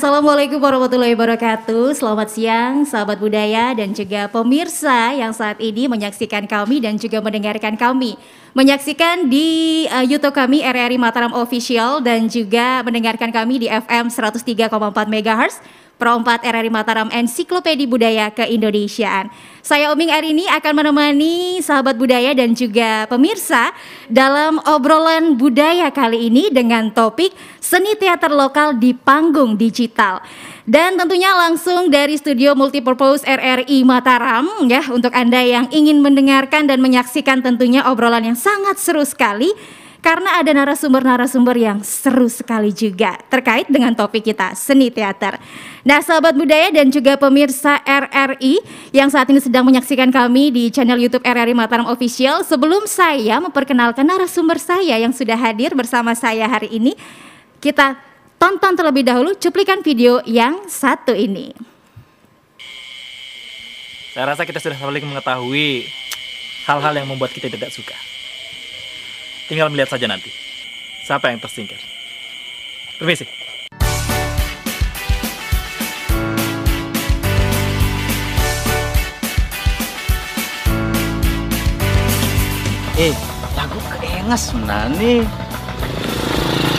Assalamualaikum warahmatullahi wabarakatuh. Selamat siang sahabat budaya dan juga pemirsa yang saat ini menyaksikan kami dan juga mendengarkan kami. Menyaksikan di YouTube kami RRI Mataram Official dan juga mendengarkan kami di FM 103,4 MHz. Pro 4 RRI Mataram Ensiklopedi Budaya Keindonesiaan. Saya Oming hari ini akan menemani sahabat budaya dan juga pemirsa dalam obrolan budaya kali ini dengan topik seni teater lokal di panggung digital. Dan tentunya langsung dari studio Multipurpose RRI Mataram ya, untuk Anda yang ingin mendengarkan dan menyaksikan tentunya obrolan yang sangat seru sekali. Karena ada narasumber-narasumber yang seru sekali juga terkait dengan topik kita, seni teater. Nah, sahabat budaya dan juga pemirsa RRI yang saat ini sedang menyaksikan kami di channel YouTube RRI Mataram Official, sebelum saya memperkenalkan narasumber saya yang sudah hadir bersama saya hari ini, kita tonton terlebih dahulu cuplikan video yang satu ini. Saya rasa kita sudah saling mengetahui hal-hal yang membuat kita tidak suka. Tinggal melihat saja nanti siapa yang tersingkir. Permisi. Lagu keenges nih.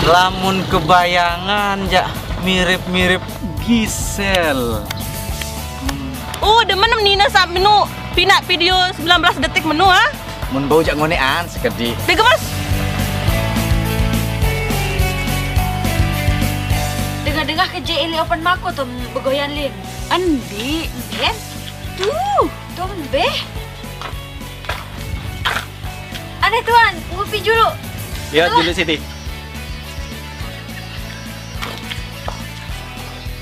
Lamun kebayangan ya mirip-mirip Gisel. Demen Nina sak menu pinak video 19 detik menu Mun bau jak ngonean sekedi. Bega mas. Dengar-dengar ke JLI Open Mako tuh begoyan Lin. Andi, Ben. Tuh be. Aneh tuan, ngopi dulu. Lihat dulu Siti.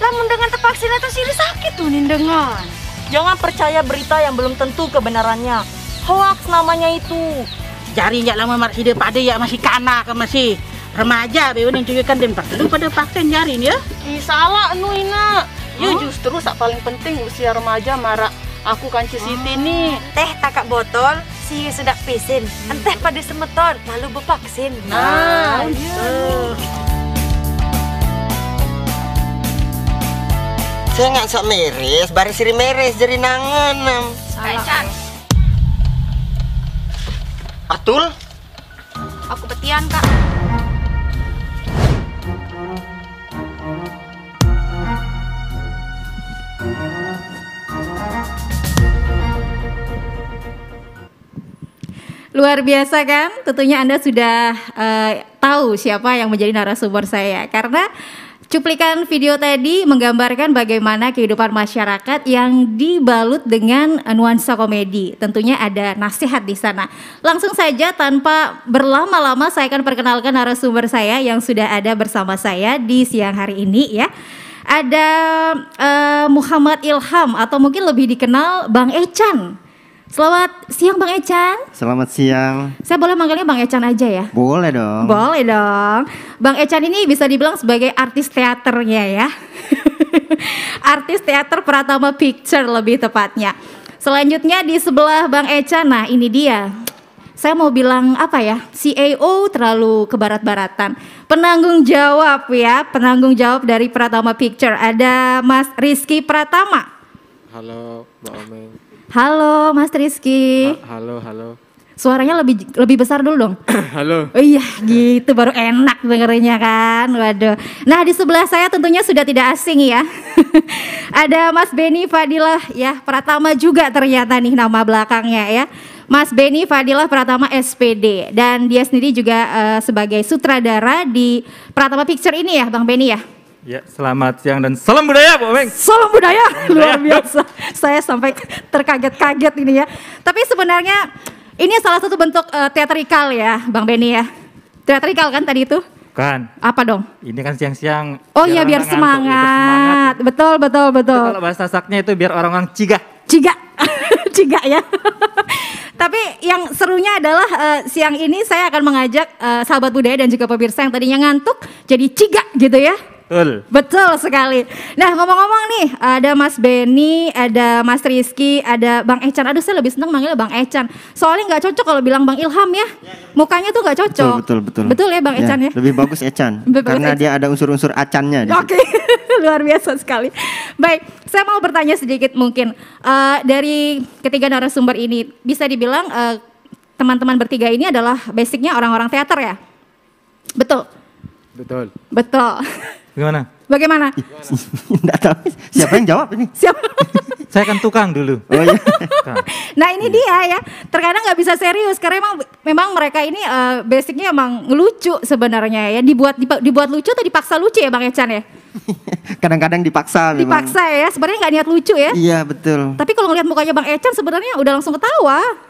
Lamun dengan terpaksa itu siri sakit tuh nindengan. Jangan percaya berita yang belum tentu kebenarannya. Hoax namanya itu. Jari nyak lama mar hidup pada ya masih kanak masih remaja beun yang juga kan dem lu pada pakai jari ya. Salah anu ina. Ya justru sak paling penting usia remaja marak aku kanci Siti nih. Teh takak botol, si sedap pisin. Enteh pada semeton, lalu bepaksin. Nah, Saya nggak sok meres, baris siri meres jadi nangan. Kaisan. Atul? Aku petian kak. Luar biasa kan? Tentunya Anda sudah tahu siapa yang menjadi narasumber saya. Karena cuplikan video tadi menggambarkan bagaimana kehidupan masyarakat yang dibalut dengan nuansa komedi. Tentunya ada nasihat di sana. Langsung saja tanpa berlama-lama saya akan perkenalkan narasumber saya yang sudah ada bersama saya di siang hari ini ya. Ada Muhammad Ilham atau mungkin lebih dikenal Bang Echan. Selamat siang Bang Echan. Selamat siang. Saya boleh manggilnya Bang Echan aja ya? Boleh dong. Boleh dong. Bang Echan ini bisa dibilang sebagai artis teaternya ya. Artis teater Pratama Picture lebih tepatnya. Selanjutnya di sebelah Bang Echan, nah ini dia. Saya mau bilang apa ya, CEO terlalu kebarat-baratan. Penanggung jawab ya, penanggung jawab dari Pratama Picture. Ada Mas Rizky Pratama. Halo Mbak Omeng. Halo Mas Rizky. Halo. Suaranya lebih besar dulu dong. Halo. Oh iya gitu baru enak dengernya kan. Waduh. Nah di sebelah saya tentunya sudah tidak asing ya. Ada Mas Benny Fadilah ya, Pratama juga ternyata nih nama belakangnya ya. Mas Benny Fadilah Pratama SPD. Dan dia sendiri juga sebagai sutradara di Pratama Picture ini ya Bang Benny ya. Ya, selamat siang dan salam budaya, Bu Omeng. Salam budaya, luar biasa. Saya sampai terkaget-kaget ini ya. Tapi sebenarnya ini salah satu bentuk teatrikal ya, Bang Benny ya. Teatrikal kan tadi itu? Bukan. Apa dong? Ini kan siang-siang. Oh iya biar semangat. Betul. Kalau bahasa saknya itu biar orang-orang cigah. Ciga ya. Tapi yang serunya adalah siang ini saya akan mengajak sahabat budaya dan juga pemirsa yang tadinya ngantuk jadi ciga gitu ya. Betul. Betul sekali. Nah ngomong-ngomong nih, ada Mas Benny, ada Mas Rizky, ada Bang Ecan. Aduh saya lebih seneng manggilnya Bang Ecan. Soalnya nggak cocok kalau bilang Bang Ilham ya. Mukanya tuh nggak cocok. Betul. Betul ya Bang Ecan ya. Lebih bagus Ecan, Lebih bagus karena Ecan. dia ada unsur-unsur acannya. di situ. Oke, luar biasa sekali. Baik, saya mau bertanya sedikit mungkin. Dari ketiga narasumber ini, bisa dibilang teman-teman bertiga ini adalah basicnya orang-orang teater ya? Betul? Betul. Betul. Gimana? Bagaimana? Nggak tahu siapa yang jawab ini. Siapa? Saya kan tukang dulu. Oh iya. Tukang. Nah ini dia ya, terkadang nggak bisa serius karena memang mereka ini basicnya emang lucu sebenarnya ya. Dibuat lucu atau dipaksa lucu ya Bang Ecan ya? Kadang-kadang dipaksa memang. Dipaksa ya, sebenarnya nggak niat lucu ya. Iya betul. Tapi kalau ngeliat mukanya Bang Ecan sebenarnya udah langsung ketawa.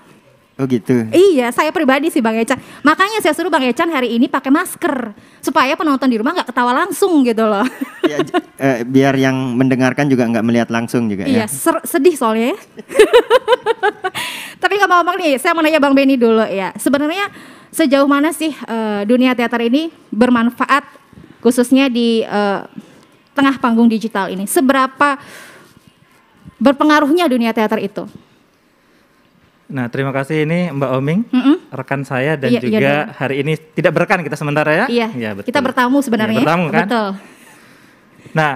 Oh gitu. Iya, saya pribadi sih Bang Ecan. Makanya saya suruh Bang Ecan hari ini pakai masker supaya penonton di rumah nggak ketawa langsung gitu loh. Ya, biar yang mendengarkan juga nggak melihat langsung juga Iya, ya. sedih soalnya ya. Tapi ngomong-ngomong nih, saya mau nanya Bang Benny dulu ya. Sebenarnya sejauh mana sih dunia teater ini bermanfaat khususnya di tengah panggung digital ini? Seberapa berpengaruhnya dunia teater itu? Nah, terima kasih ini Mbak Oming, rekan saya dan Iya, juga iya dong. hari ini tidak berrekan kita sementara ya. Iya, betul. kita bertamu sebenarnya. Iya, bertamu kan? Betul. Nah,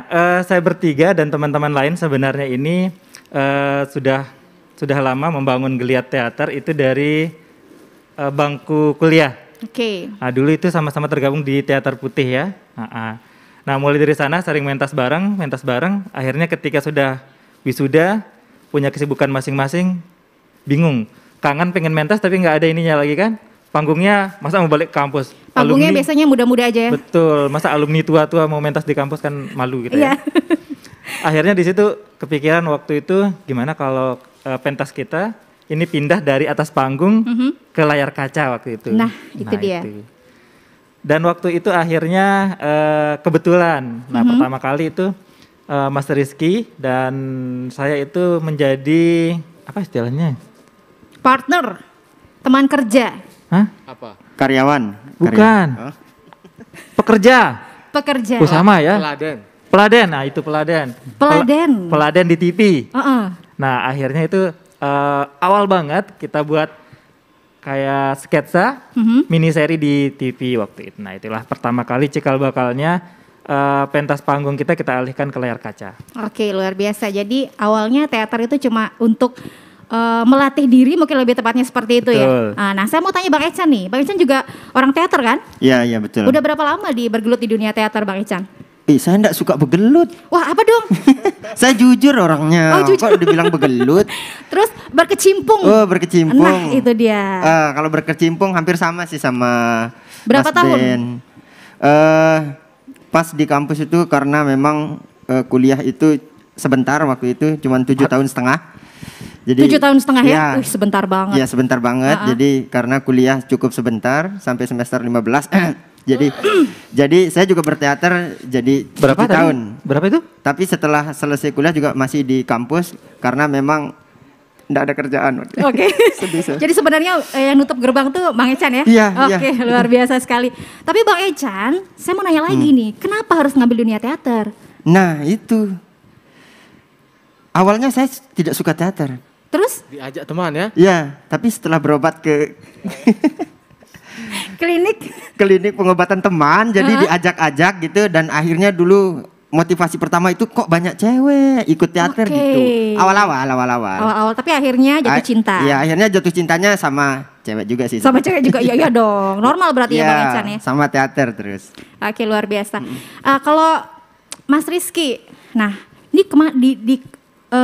saya bertiga dan teman-teman lain sebenarnya ini sudah lama membangun geliat teater itu dari bangku kuliah. Oke. Nah, dulu itu sama-sama tergabung di Teater Putih ya. Nah, mulai dari sana sering mentas bareng, akhirnya ketika sudah wisuda, punya kesibukan masing-masing, bingung, kangen pengen mentas tapi nggak ada ininya lagi kan, panggungnya masa mau balik ke kampus. Panggungnya Alumni- biasanya muda-muda aja ya. Betul, masa alumni tua-tua mau mentas di kampus kan malu gitu Iya. ya. Akhirnya di situ kepikiran waktu itu gimana kalau pentas kita ini pindah dari atas panggung ke layar kaca waktu itu. Nah, itu dia. Dan waktu itu akhirnya kebetulan, pertama kali itu Mas Rizky dan saya itu menjadi apa istilahnya? Partner, teman kerja, Hah? Apa? Karyawan. Bukan. Oh. Pekerja. pekerja. Oh, sama ya. Teladen. Peladen, nah itu peladen. Peladen. Peladen di TV. Heeh. Nah akhirnya itu awal banget kita buat kayak sketsa mini seri di TV waktu itu. Nah itulah pertama kali cikal bakalnya pentas panggung kita alihkan ke layar kaca. Oke, luar biasa. Jadi awalnya teater itu cuma untuk melatih diri, mungkin lebih tepatnya seperti itu Betul. ya. Nah, saya mau tanya Bang Ecan nih. Bang Ecan juga orang teater kan? Iya betul. Udah berapa lama bergelut di dunia teater Bang Ecan? Saya enggak suka begelut. Wah, apa dong? Saya jujur orangnya. Oh, jujur. Kok dibilang begelut? Terus berkecimpung. Oh, berkecimpung. Nah, itu dia. Kalau berkecimpung hampir sama sih sama Berapa Mas tahun? Ben. Pas di kampus itu karena memang kuliah itu sebentar waktu itu, cuma 7 tahun setengah. Jadi 7 tahun setengah ya? Iya. Wih, sebentar banget. Iya, sebentar banget. Jadi karena kuliah cukup sebentar sampai semester 15. jadi saya juga berteater jadi Berapa 7 tadi? tahun. Berapa itu? Tapi setelah selesai kuliah juga masih di kampus karena memang enggak ada kerjaan. Oke. Sedih saya. Jadi sebenarnya yang nutup gerbang tuh Bang Ecan ya? Iya, Oke, iya. luar biasa sekali. Tapi Bang Ecan, saya mau nanya lagi nih, kenapa harus ngambil dunia teater? Nah, itu. Awalnya saya tidak suka teater. Terus Diajak teman ya. Ya, tapi setelah berobat ke klinik pengobatan teman, jadi diajak-ajak gitu dan akhirnya dulu motivasi pertama itu kok banyak cewek ikut teater Oke. gitu. Awal-awal. awal-awal, tapi akhirnya jatuh cinta. Iya, akhirnya jatuh cintanya sama cewek juga sih. Sama cewek juga, iya dong. Normal berarti ya Iya, Bang Ecan ya? sama teater terus. Oke, luar biasa. Kalau Mas Rizky, nah ini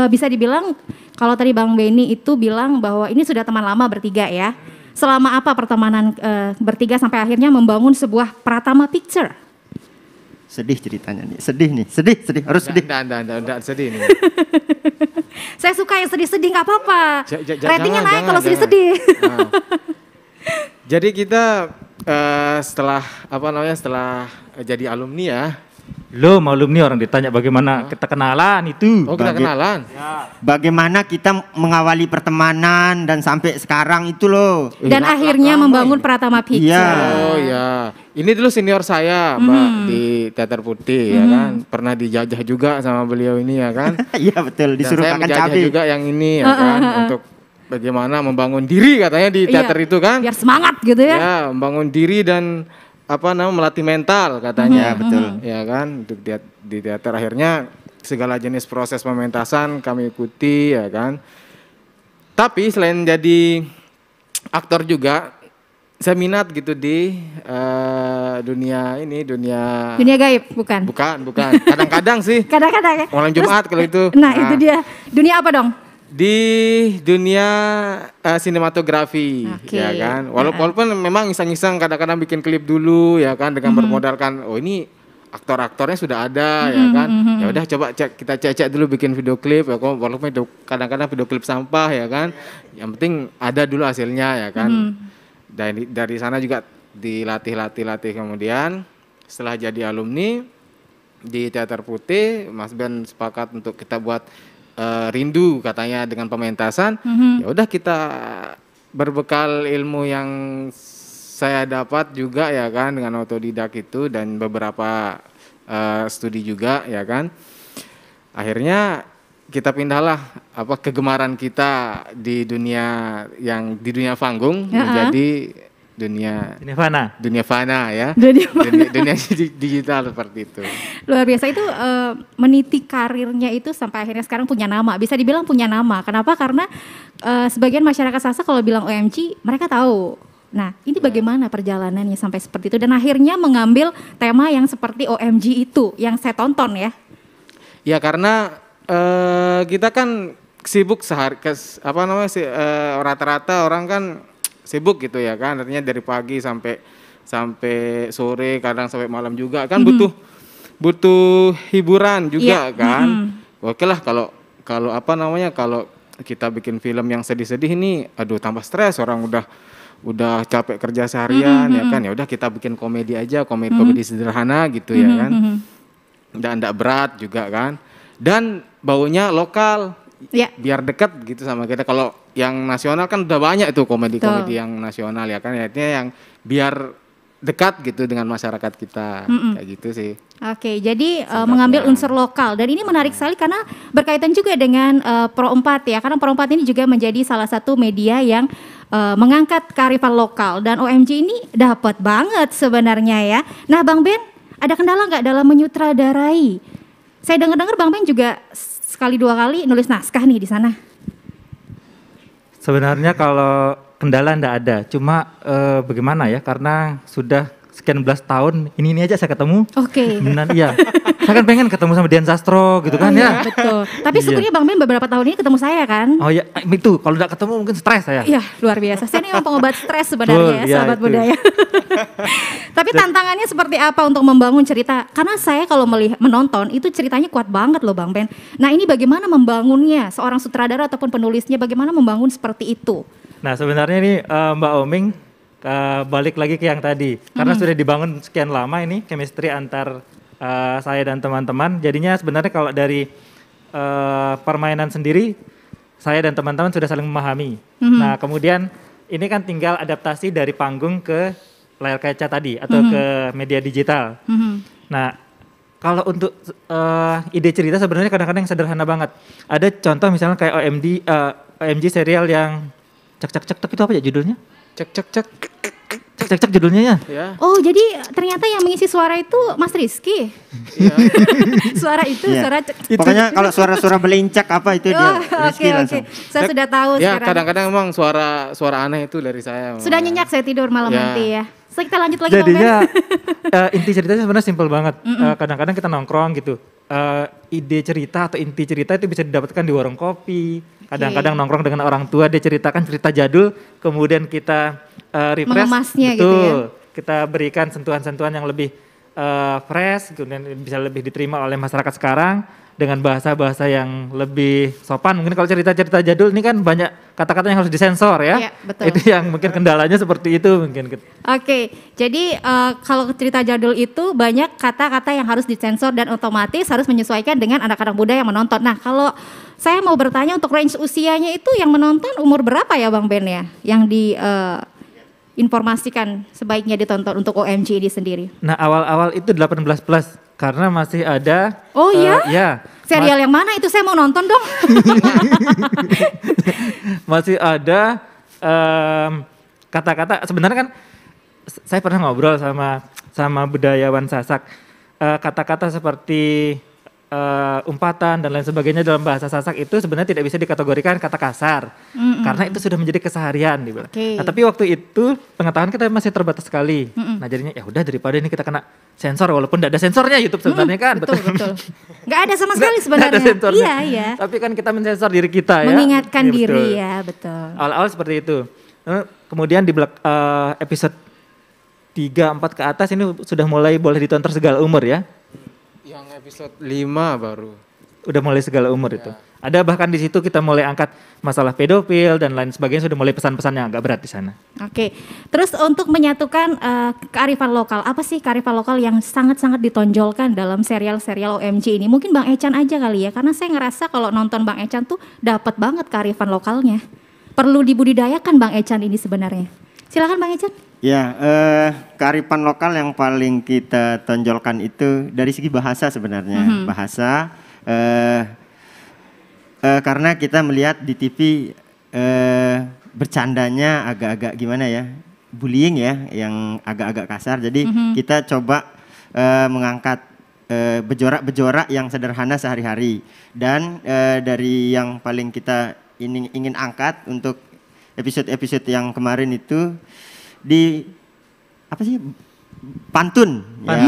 bisa dibilang kalau tadi Bang Benny itu bilang bahwa ini sudah teman lama bertiga ya. Selama apa pertemanan bertiga sampai akhirnya membangun sebuah Pratama Picture? Sedih ceritanya nih, sedih, harus sedih. Enggak sedih nih. Saya suka yang sedih-sedih, nggak apa-apa. Ratingnya Jangan, naik kalau jangan. sedih-sedih. Nah. Jadi kita setelah jadi alumni ya, Lo alumni orang ditanya bagaimana kita kenalan itu. Oh, kita kenalan. Bagaimana kita mengawali pertemanan dan sampai sekarang itu loh. Dan akhirnya membangun Pratama Picture. Iya. Oh ya, ini dulu senior saya, Mbak, di Teater Putih ya kan. Pernah dijajah juga sama beliau ini ya kan. Iya betul, Dan disuruh saya makan menjajah cabai. juga yang ini ya kan, untuk bagaimana membangun diri katanya di teater itu kan. Biar semangat gitu ya. Ya, membangun diri dan melatih mental katanya. Ya betul. Ya kan, untuk di teater akhirnya segala jenis proses pementasan kami ikuti ya kan. Tapi selain jadi aktor juga, saya minat gitu di dunia gaib bukan? bukan. Kadang-kadang sih. Kadang-kadang ya. Malam Jumat kalau itu. Nah, itu dia. Dunia apa dong? Di dunia sinematografi, Oke. ya kan. Walaupun memang iseng-iseng kadang-kadang bikin klip dulu, ya kan, dengan bermodalkan, oh ini aktor-aktornya sudah ada, ya kan. Ya udah coba kita cek dulu bikin video klip, ya kan. Walaupun kadang-kadang video klip sampah, ya kan. Yang penting ada dulu hasilnya, ya kan. Dan dari sana juga dilatih, kemudian setelah jadi alumni di Teater Putih, Mas Ben sepakat untuk kita buat rindu katanya dengan pementasan. Ya udah kita berbekal ilmu yang saya dapat juga ya kan, dengan otodidak itu dan beberapa studi juga ya kan. Akhirnya kita pindahlah kegemaran kita di dunia panggung menjadi dunia fana ya. Dunia digital seperti itu. Luar biasa itu, meniti karirnya itu sampai akhirnya sekarang punya nama. Bisa dibilang punya nama. Kenapa? Karena sebagian masyarakat Sasak kalau bilang OMG mereka tahu. Nah, ini bagaimana perjalanannya sampai seperti itu dan akhirnya mengambil tema yang seperti OMG itu yang saya tonton ya. Ya karena kita kan sibuk rata-rata orang kan sibuk gitu ya kan, artinya dari pagi sampai sore, kadang sampai malam juga kan, butuh hiburan juga kan. Oke lah kalau kalau kita bikin film yang sedih-sedih ini, aduh tambah stres, orang udah capek kerja seharian ya kan, ya udah kita bikin komedi aja, komedi sederhana gitu ya kan, dan tidak berat juga kan, dan baunya lokal. Biar dekat gitu sama kita. Kalau yang nasional kan udah banyak itu komedi-komedi yang nasional ya kan, artinya yang biar dekat gitu dengan masyarakat kita, kayak gitu sih. Oke, jadi mengambil unsur lokal dan ini menarik sekali karena berkaitan juga dengan Pro 4 ya, karena Pro 4 ini juga menjadi salah satu media yang mengangkat kearifan lokal dan OMG ini dapat banget sebenarnya ya. Nah, Bang Ben, ada kendala nggak dalam menyutradarai? Saya dengar-dengar Bang Ben juga sekali dua kali nulis naskah nih di sana. Sebenarnya kalau kendala enggak ada, cuma bagaimana ya, karena sudah sekian belas tahun ini aja saya ketemu. Oke. Benar, iya. Saya kan pengen ketemu sama Dian Sastro gitu kan ya. Betul. Tapi sebenarnya Bang Ben beberapa tahun ini ketemu saya kan. Oh ya, itu kalau enggak ketemu mungkin stres saya. Iya, luar biasa. Saya ini memang pengobat stres sebenarnya ya, sahabat budaya. Tapi tantangannya seperti apa untuk membangun cerita? Karena saya kalau menonton itu ceritanya kuat banget loh Bang Ben. Nah, ini bagaimana membangunnya? Seorang sutradara ataupun penulisnya bagaimana membangun seperti itu? Nah, sebenarnya ini Mbak Oming balik lagi ke yang tadi. Karena sudah dibangun sekian lama ini chemistry antar saya dan teman-teman. Jadinya sebenarnya kalau dari permainan sendiri, saya dan teman-teman sudah saling memahami. Nah, kemudian ini kan tinggal adaptasi dari panggung ke layar kaca tadi atau ke media digital. Nah, kalau untuk ide cerita sebenarnya kadang-kadang sederhana banget. Ada contoh misalnya kayak OMG serial yang cek itu apa ya judulnya? Cek judulnya ya. Oh, jadi ternyata yang mengisi suara itu Mas Rizky. Iya. Suara itu, suara Pokoknya kalau suara-suara belincak apa itu dia Rizky langsung. Saya sudah tahu Ya, sekarang. kadang-kadang emang suara aneh itu dari saya. Sudah nyenyak saya tidur malam nanti ya. So, kita lanjut lagi Jadinya inti ceritanya sebenarnya simpel banget. Kadang-kadang kita nongkrong gitu. Ide cerita atau inti cerita itu bisa didapatkan di warung kopi. Kadang-kadang nongkrong dengan orang tua, dia ceritakan cerita jadul, kemudian kita refresh, mengemasnya betul, gitu ya. kita berikan sentuhan-sentuhan yang lebih fresh, kemudian bisa lebih diterima oleh masyarakat sekarang. dengan bahasa-bahasa yang lebih sopan. Mungkin kalau cerita-cerita jadul ini kan banyak kata-kata yang harus disensor ya. Iya, betul. Itu yang mungkin kendalanya seperti itu mungkin. Oke, jadi kalau cerita jadul itu banyak kata-kata yang harus disensor dan otomatis harus menyesuaikan dengan anak-anak muda yang menonton. Nah, kalau saya mau bertanya untuk range usianya itu yang menonton umur berapa ya Bang Ben ya? Yang diinformasikan sebaiknya ditonton untuk OMG ini sendiri. Nah, awal-awal itu 18 plus karena masih ada. Oh iya? Ya. Serial yang mana itu saya mau nonton dong. Masih ada kata-kata sebenarnya kan saya pernah ngobrol sama budayawan Sasak, kata-kata seperti umpatan dan lain sebagainya dalam bahasa Sasak itu sebenarnya tidak bisa dikategorikan kata kasar karena itu sudah menjadi keseharian dibilang. Okay. Nah, tapi waktu itu pengetahuan kita masih terbatas sekali. Nah, jadinya ya udah daripada ini kita kena sensor walaupun tidak ada sensornya YouTube sebenarnya kan. Betul. Nggak ada sama sekali sebenarnya. Nggak ada sensornya. Iya. Tapi kan kita mensensor diri kita ya. Mengingatkan Ya, diri betul. ya, betul. Awal-awal seperti itu. Kemudian di episode 3, 4 ke atas ini sudah mulai boleh ditonton segala umur ya. Yang episode 5 baru. Udah mulai segala umur itu. Ada bahkan di situ kita mulai angkat masalah pedofil dan lain sebagainya, sudah mulai pesan-pesan yang agak berat di sana. Oke, terus untuk menyatukan kearifan lokal, apa sih kearifan lokal yang sangat-sangat ditonjolkan dalam serial-serial OMG ini? Mungkin Bang Echan aja kali ya, karena saya ngerasa kalau nonton Bang Echan tuh dapat banget kearifan lokalnya. Perlu dibudidayakan Bang Echan ini sebenarnya. Silakan Bang Echan. Ya, kearifan lokal yang paling kita tonjolkan itu dari segi bahasa sebenarnya. Bahasa, karena kita melihat di TV bercandanya agak-agak gimana ya, bullying ya, yang agak-agak kasar. Jadi kita coba mengangkat bejorak-bejorak yang sederhana sehari-hari. Dan dari yang paling kita ingin angkat untuk episode-episode yang kemarin itu di apa sih pantun. Nah,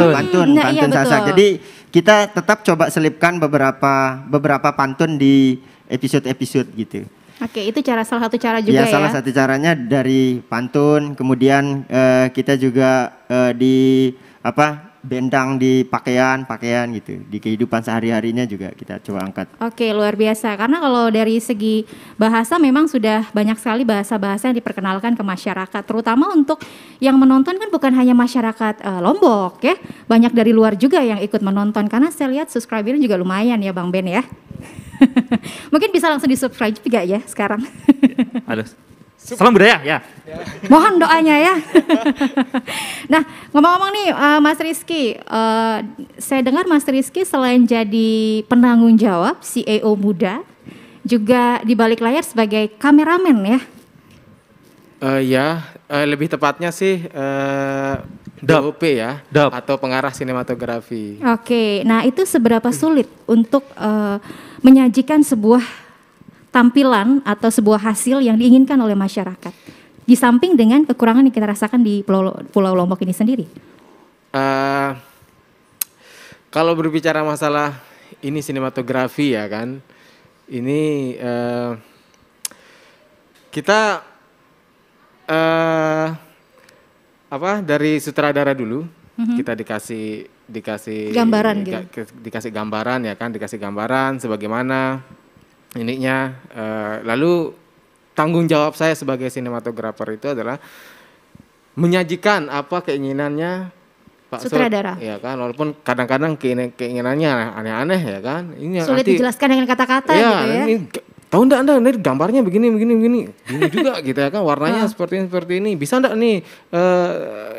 iya, Sasak. betul. Jadi kita tetap coba selipkan beberapa pantun di episode-episode gitu. Oke, itu salah satu cara juga ya. Salah satu caranya dari pantun, kemudian kita juga bendang di pakaian gitu, di kehidupan sehari-harinya juga kita coba angkat. Oke, luar biasa. Karena kalau dari segi bahasa memang sudah banyak sekali bahasa-bahasa yang diperkenalkan ke masyarakat. Terutama untuk yang menonton kan bukan hanya masyarakat Lombok ya. Banyak dari luar juga yang ikut menonton. Karena saya lihat subscribernya juga lumayan ya Bang Ben ya. Mungkin bisa langsung di subscribe juga ya sekarang. Halo. Salam budaya ya. Mohon doanya ya. Nah, ngomong-ngomong nih Mas Rizky, saya dengar Mas Rizky selain jadi penanggung jawab CEO muda, juga di balik layar sebagai kameramen ya? Lebih tepatnya sih DOP ya, atau pengarah sinematografi. Oke, nah itu seberapa sulit untuk menyajikan sebuah tampilan atau sebuah hasil yang diinginkan oleh masyarakat, di samping dengan kekurangan yang kita rasakan di Pulau Lombok ini sendiri? Kalau berbicara masalah ini sinematografi ya kan, ini kita dari sutradara dulu, kita dikasih gambaran gitu. Dikasih gambaran ya kan, dikasih gambaran sebagaimana ininya, lalu tanggung jawab saya sebagai sinematografer itu adalah menyajikan apa keinginannya Pak sutradara. Ya kan, walaupun kadang-kadang keinginannya aneh-aneh ya kan. Ini sulit nanti, dijelaskan dengan kata-kata gitu ya. Ini, tahu enggak Anda ini gambarnya begini juga gitu ya kan, warnanya seperti ini. Bisa enggak nih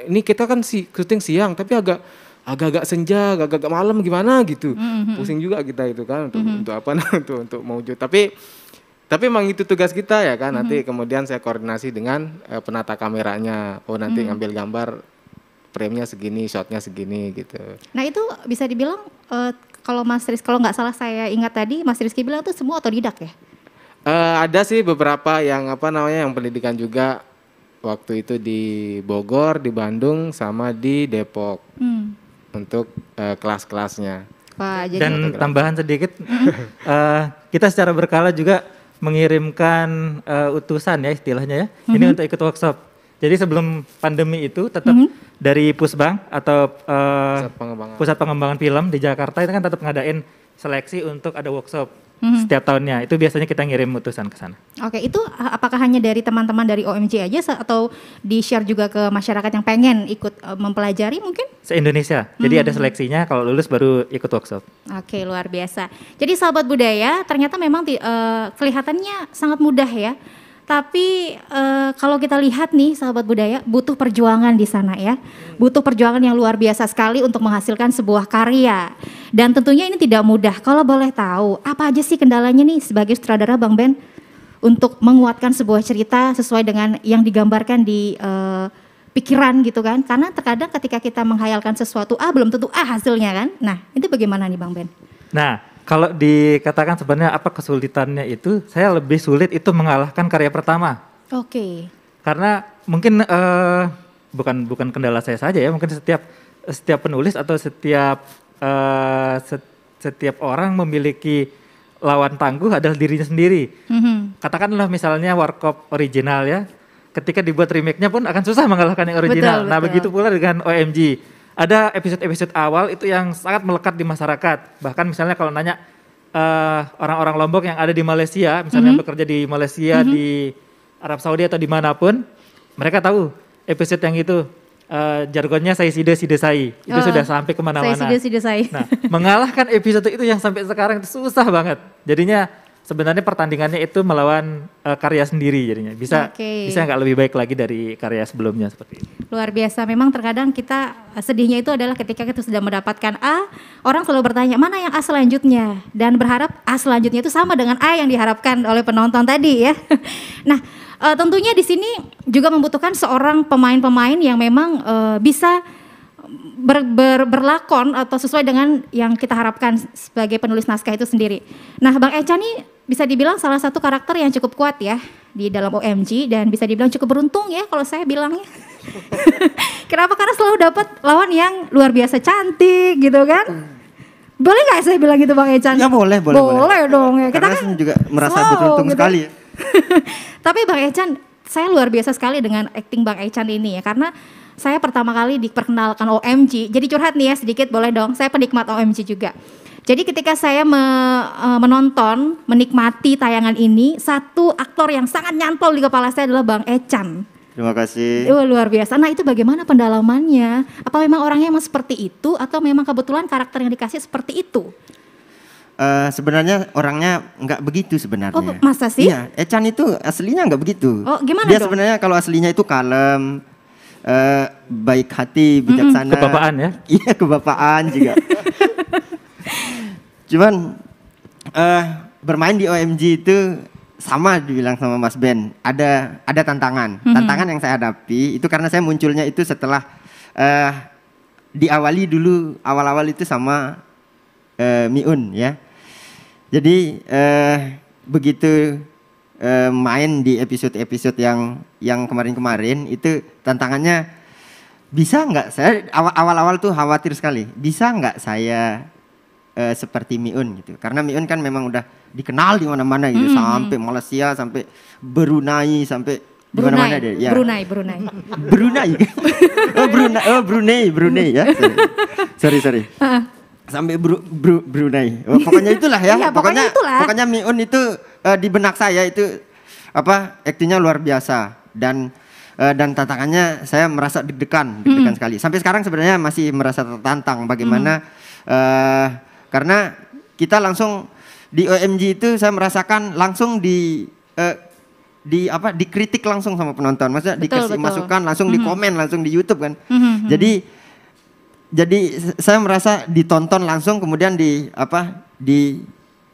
ini kita kan syuting siang tapi agak-agak senja, agak-agak malam gimana gitu. Pusing juga kita itu kan untuk mewujud. Tapi memang itu tugas kita ya kan. Nanti kemudian saya koordinasi dengan penata kameranya. Oh nanti ngambil gambar frame-nya segini, shot-nya segini gitu. Nah itu bisa dibilang kalau nggak salah saya ingat tadi Mas Rizky bilang itu semua otodidak ya? Ada sih beberapa yang yang pendidikan juga, waktu itu di Bogor, di Bandung, sama di Depok. Untuk kelas-kelasnya. Wah, jadi dan tambahan sedikit, kita secara berkala juga mengirimkan utusan ya istilahnya ya, ini untuk ikut workshop. Jadi sebelum pandemi itu tetap dari Pusbang atau Pusat Pengembangan Film di Jakarta itu kan tetap ngadain seleksi untuk ada workshop setiap tahunnya. Itu biasanya kita ngirim utusan ke sana. Oke, itu apakah hanya dari teman-teman dari OMJ aja atau di-share juga ke masyarakat yang pengen ikut mempelajari mungkin? Se-Indonesia. Jadi ada seleksinya, kalau lulus baru ikut workshop. Oke, luar biasa. Jadi sahabat budaya ternyata memang kelihatannya sangat mudah ya. Tapi kalau kita lihat nih sahabat budaya, butuh perjuangan di sana ya. Butuh perjuangan yang luar biasa sekali untuk menghasilkan sebuah karya. Dan tentunya ini tidak mudah. Kalau boleh tahu, apa aja sih kendalanya nih sebagai sutradara Bang Ben untuk menguatkan sebuah cerita sesuai dengan yang digambarkan di pikiran gitu kan. Karena terkadang ketika kita menghayalkan sesuatu A belum tentu A hasilnya kan. Nah, itu bagaimana nih Bang Ben? Nah, kalau dikatakan sebenarnya apa kesulitannya itu, saya lebih sulit itu mengalahkan karya pertama. Oke. Karena mungkin bukan kendala saya saja ya, mungkin setiap penulis atau setiap orang memiliki lawan tangguh adalah dirinya sendiri. Katakanlah misalnya Warkop original ya, ketika dibuat remake-nya pun akan susah mengalahkan yang original. Betul, Nah betul. begitu pula dengan OMG. Ada episode-episode awal itu yang sangat melekat di masyarakat. Bahkan misalnya kalau nanya orang-orang Lombok yang ada di Malaysia, misalnya bekerja di Malaysia, di Arab Saudi atau dimanapun, mereka tahu episode yang itu jargonnya saya side sai. Itu sudah sampai kemana-mana. Saya side. Nah, mengalahkan episode itu yang sampai sekarang itu susah banget. Jadinya sebenarnya pertandingannya itu melawan karya sendiri jadinya. Bisa nggak lebih baik lagi dari karya sebelumnya seperti itu. Luar biasa, memang terkadang kita sedihnya itu adalah ketika kita sudah mendapatkan A, orang selalu bertanya mana yang A selanjutnya dan berharap A selanjutnya itu sama dengan A yang diharapkan oleh penonton tadi ya. Nah, tentunya di sini juga membutuhkan seorang pemain-pemain yang memang bisa berlakon atau sesuai dengan yang kita harapkan sebagai penulis naskah itu sendiri. Nah, Bang Echa nih bisa dibilang salah satu karakter yang cukup kuat ya di dalam OMG dan bisa dibilang cukup beruntung ya kalau saya bilangnya. Kenapa? Karena selalu dapat lawan yang luar biasa cantik gitu kan. Boleh nggak saya bilang gitu Bang Echa? Ya boleh. Boleh dong ya. Kita Karena kan saya juga merasa slow, beruntung gitu. sekali ya. Tapi Bang Echan, saya luar biasa sekali dengan acting Bang Echan ini ya, karena saya pertama kali diperkenalkan OMG, jadi curhat nih ya sedikit boleh dong, saya penikmat OMG juga. Jadi ketika saya menonton, menikmati tayangan ini, satu aktor yang sangat nyantol di kepala saya adalah Bang Echan. Terima kasih. Luar biasa. Nah itu bagaimana pendalamannya? Apa memang orangnya emang seperti itu atau memang kebetulan karakter yang dikasih seperti itu? Sebenarnya orangnya nggak begitu sebenarnya. Oh masa sih? Iya, Echan itu aslinya nggak begitu. Oh gimana Dia dong? sebenarnya kalau aslinya itu kalem, baik hati, bijaksana. Kebapaan ya? Iya kebapaan juga. Cuman bermain di OMG itu sama dibilang sama Mas Ben. Ada tantangan. Tantangan yang saya hadapi itu karena saya munculnya itu setelah diawali dulu awal-awal itu sama Miun ya. Jadi begitu main di episode-episode yang kemarin-kemarin itu tantangannya bisa nggak saya awal-awal tuh khawatir sekali bisa nggak saya seperti Miun gitu karena Miun kan memang udah dikenal di mana-mana gitu sampai Malaysia sampai Brunei sampai di mana-mana deh ya. Brunei. Brunei ya. Sorry. Sampai Brunei. Pokoknya itulah ya. Iya, pokoknya Miun itu di benak saya itu aktingnya luar biasa dan tantangannya saya merasa deg-degan sekali. Sampai sekarang sebenarnya masih merasa tertantang bagaimana karena kita langsung di OMG itu saya merasakan langsung dikritik langsung sama penonton. Maksudnya dikasih masukan langsung di komen langsung di YouTube kan. Jadi saya merasa ditonton langsung kemudian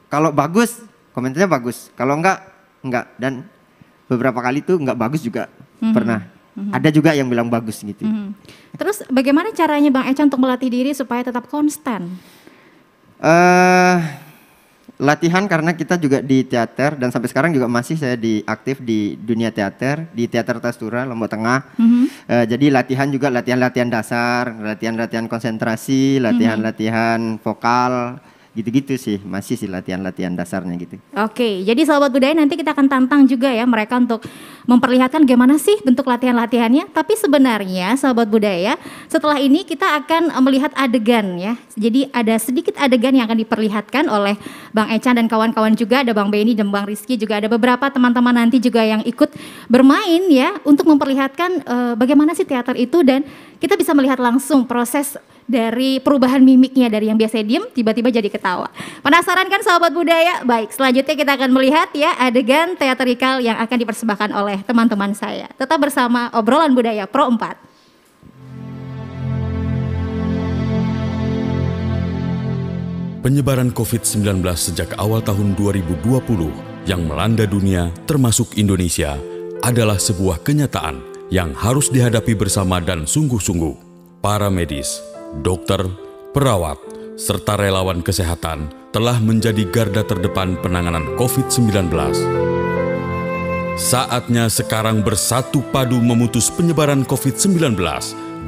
kalau bagus komentarnya bagus, kalau enggak dan beberapa kali tuh enggak bagus juga pernah. Ada juga yang bilang bagus gitu. Terus bagaimana caranya Bang Echan untuk melatih diri supaya tetap konstan? Latihan karena kita juga di teater dan sampai sekarang juga masih saya aktif di dunia teater di Teater Tastura Lombok Tengah. Jadi latihan juga latihan dasar, latihan konsentrasi, latihan vokal, gitu-gitu sih masih sih latihan dasarnya gitu. Oke, jadi sahabat budaya nanti kita akan tantang juga ya mereka untuk memperlihatkan gimana sih bentuk latihan-latihannya. Tapi sebenarnya sahabat budaya, setelah ini kita akan melihat adegan ya. Jadi ada sedikit adegan yang akan diperlihatkan oleh Bang Echan dan kawan-kawan juga, ada Bang Benny dan Bang Rizky juga, ada beberapa teman-teman nanti juga yang ikut bermain ya untuk memperlihatkan bagaimana sih teater itu, dan kita bisa melihat langsung proses dari perubahan mimiknya dari yang biasa diem tiba-tiba jadi ketawa. Penasaran kan sahabat budaya? Baik, selanjutnya kita akan melihat ya adegan teatrikal yang akan dipersembahkan oleh teman-teman saya. Tetap bersama Obrolan Budaya Pro 4. Penyebaran COVID-19 sejak awal tahun 2020 yang melanda dunia termasuk Indonesia adalah sebuah kenyataan yang harus dihadapi bersama dan sungguh-sungguh. Para medis, dokter, perawat, serta relawan kesehatan telah menjadi garda terdepan penanganan COVID-19. Saatnya sekarang bersatu padu memutus penyebaran COVID-19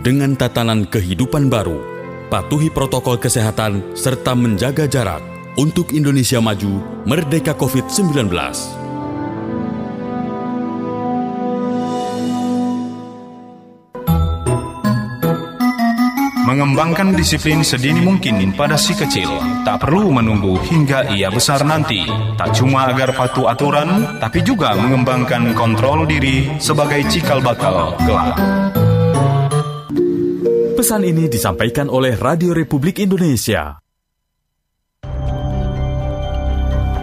dengan tatanan kehidupan baru, patuhi protokol kesehatan, serta menjaga jarak untuk Indonesia maju, merdeka COVID-19. Mengembangkan disiplin sedini mungkin pada si kecil. Tak perlu menunggu hingga ia besar nanti. Tak cuma agar patuh aturan, tapi juga mengembangkan kontrol diri sebagai cikal bakal kelak. Pesan ini disampaikan oleh Radio Republik Indonesia.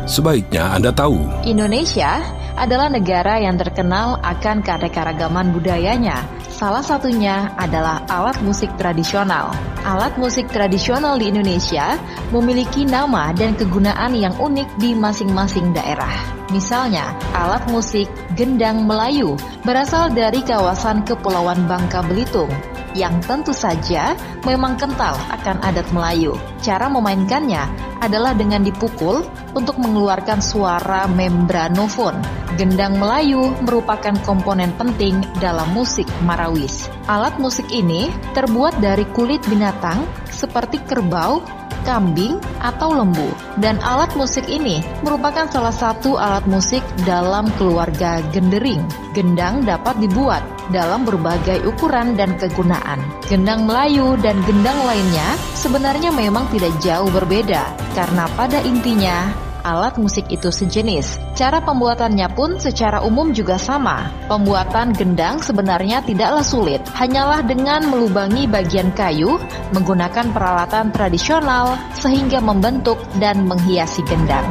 Sebaiknya Anda tahu, Indonesia adalah negara yang terkenal akan keanekaragaman budayanya. Salah satunya adalah alat musik tradisional. Alat musik tradisional di Indonesia memiliki nama dan kegunaan yang unik di masing-masing daerah. Misalnya, alat musik gendang Melayu berasal dari kawasan Kepulauan Bangka Belitung yang tentu saja memang kental akan adat Melayu. Cara memainkannya adalah dengan dipukul untuk mengeluarkan suara membranofon. Gendang Melayu merupakan komponen penting dalam musik Marawis. Alat musik ini terbuat dari kulit binatang seperti kerbau, kambing, atau lembu. Dan alat musik ini merupakan salah satu alat musik dalam keluarga gendering. Gendang dapat dibuat dalam berbagai ukuran dan kegunaan. Gendang Melayu dan gendang lainnya sebenarnya memang tidak jauh berbeda, karena pada intinya alat musik itu sejenis. Cara pembuatannya pun secara umum juga sama. Pembuatan gendang sebenarnya tidaklah sulit, hanyalah dengan melubangi bagian kayu menggunakan peralatan tradisional sehingga membentuk dan menghiasi gendang.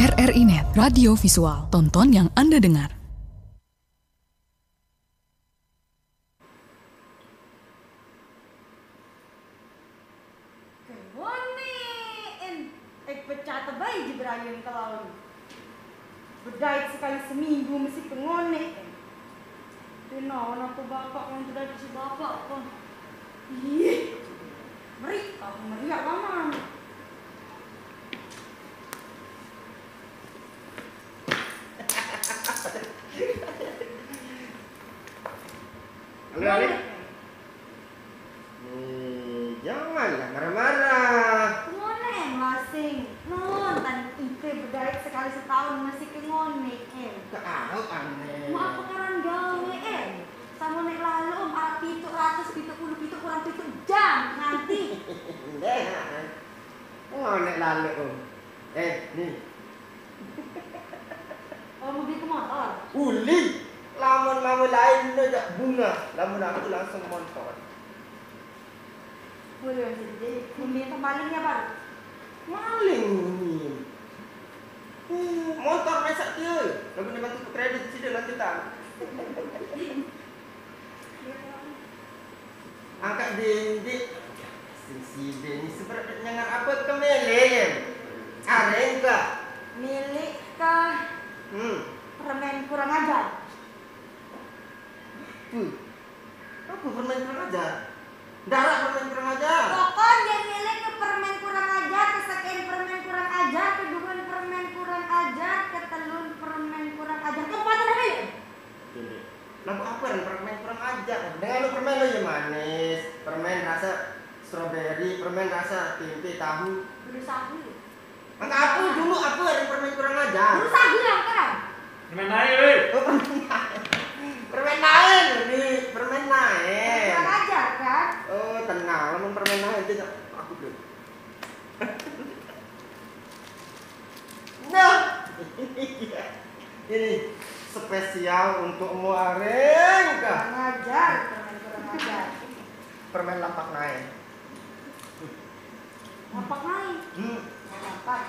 RRI.net, radio visual, tonton yang Anda dengar. Berdait sekali seminggu mesti pengonek. Kenal aku bapak yang sudah si bapak pun. Ih, meri, kamu meriak lama. Halo, janganlah marah-marah. Ngonek masing. Non, tan ike berdait sekali setahun mesti kengonek. Tahu aneh. Mau apa karan gawe sama nek lalu arep 770 kurang 7 jam nanti. Ndeh. Ngonek lalu. Nih. Oh, mau beli ke motor? Uli. Lamun lain aja bunga. Lamun aku langsung motor. Boleh jadi beli malingnya baru. Maling. Motor masa dia. Lagu ni bantu kredit sida lanjutan. Angkat di si ni sebenarnya nyangar apa kemele? Areng ka? Milik kah? Permen kurang ajar. Apa permen kurang ajar? Darah permen kurang ajar. Pokoknya milik ke permen kurang ajar, kesekian permen kurang ajar, kedua permen kurang ajar, ketelun permen kurang ajar, keempat ada ya? Lagu apa yang permen kurang ajar? Dengan lu permen lo yang manis, permen rasa strawberry, permen rasa tempe tahu. Dulu sagu. Maka apa dulu apa yang permen kurang ajar? Dulu sagu yang kan? Permen naik, oh, permen naik nih, permen naik. Kurang ajar kan? Oh tenang, namun permen naik tidak aku belum. Nah, ini spesial untukmu Areng kah? Kurang ajar, permen kurang ajar. Permen lapak naik. Lapak naik? Lapak.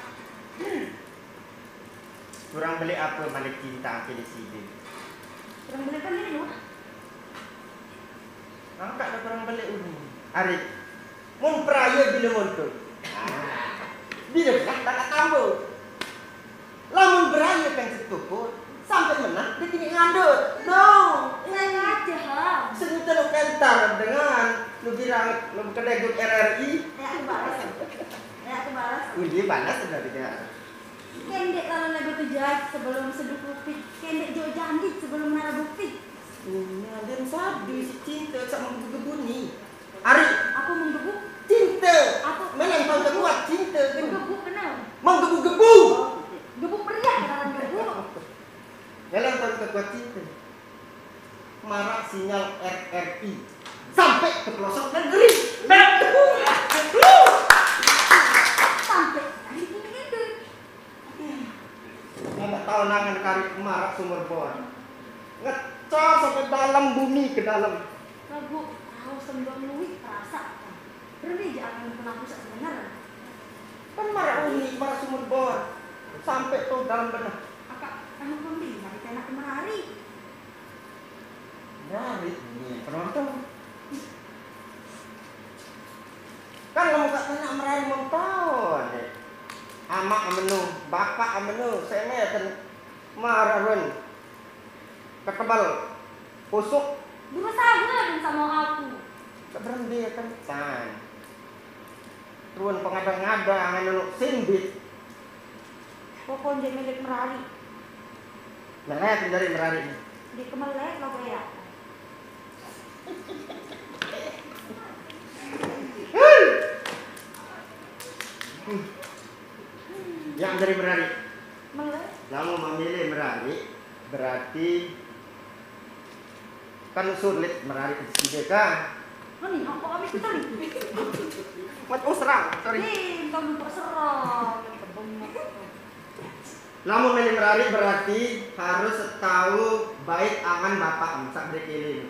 Kurang beli apa balik cinta ke di sini? Kurang beli kan ini loh. Angkat ada kurang beli ini. Arek, mun peraya bila montok. Bila tak tambah. Lamun beraya kan setuput. Sampai menang dia tinggi ngandut. No, ini aja ha. Senyutan lu kentar dengan lu bilang lu kedai RRI. Aku balas. Aku balas. Dia balas sudah tidak. Kendek kalau lagi tu jahit sebelum seduk bukti. Kendek jauh janji sebelum menara bukti. Dan sabi si cinta sama menggebu ni. Ari, aku menggebu cinta. Aku mana yang tahu kuat cinta? Menggebu kenal. Menggebu-gebu. Gebu periak dalam gebu. Dalam tahu kuat cinta. Marah sinyal RRI sampai ke pelosok negeri. Sampai nggak tahu nangan kari marak sumur bor ngecor sampai dalam bumi ke dalam lagu tahu sembang luwih terasa berarti jangan pernah pusat sebenarnya kan marak bumi marak sumur bor sampai tuh dalam benar kakak kamu pembeli hari tenak kemari ini penonton kan kamu gak tenak merari mau tahu amak amenu, bapak amenu, saya dan mararun, ketebal, pusuk. Dulu saja sama aku. Tak berhenti kan san. Tuan pengada-ngada anu simbit. Pokoknya milik Merari. Nah, dari Merari. Di Kemelek lo ya. Yang dari Merari. Lalu memilih Merari berarti kan sulit Merari ke sini kan? Ini apa kami kita nih? Mat serang, sorry. Kamu kok serang? Lamun milih Merari berarti harus tahu baik angan bapak sak brekeling.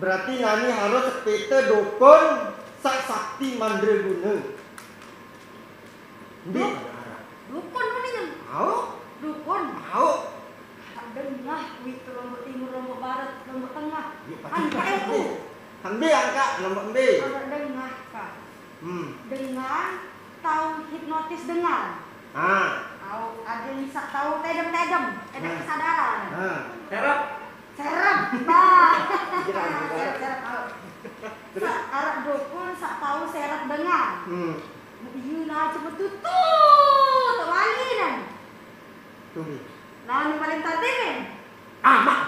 Berarti nani harus pete dukun sak sakti mandraguna. Dukun mana yang? Mau? Dukun? Mau? Dengah, wih lombok timur, lombok barat, lombok tengah. Angka itu. Ambil angka, lombok ambil. Ada dengah kah? Dengan tahu hipnotis dengan. Tahu ada yang bisa tahu tedem-tedem, ada kesadaran. Serap. Serap, bah. Serap. Arab dukun sak tahu serap dengan. Iya lah cepet tutup, tak wali kan? Tuh. Nah ini paling penting kan? Mak.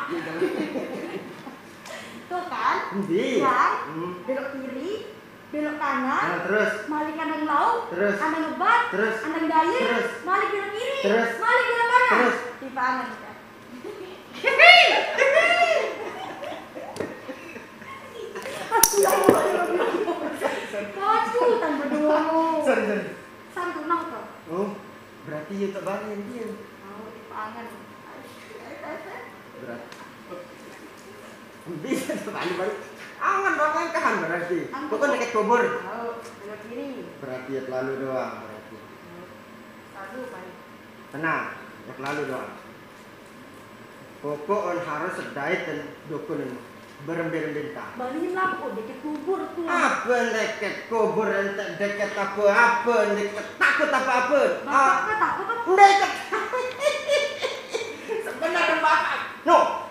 Tuh kan? Yang belok kiri, belok kanan, terus malik kandang laut, terus kandang lebat, terus kandang dalir, terus malik belok kiri, terus malik belok kanan. terus tipe aman kan? Aku tanpa dua. Sorry. Satu nang tuh. Oh, berarti you tak balik dia. Oh, tipe angan. Berat. Bisa balik. Angan bahkan kahan berarti. Bukan dekat kubur. Oh, belok kiri. Berarti ya terlalu doang berarti. Satu balik. Tenang. lalu doang. Pokok on harus sedait dan dukun berembir-embintah. Balikin laku deket kubur tuh. Apa deket kubur ente deket apa deket takut apa? Bapak takut apa? Deket. Sebenarnya bapak. No.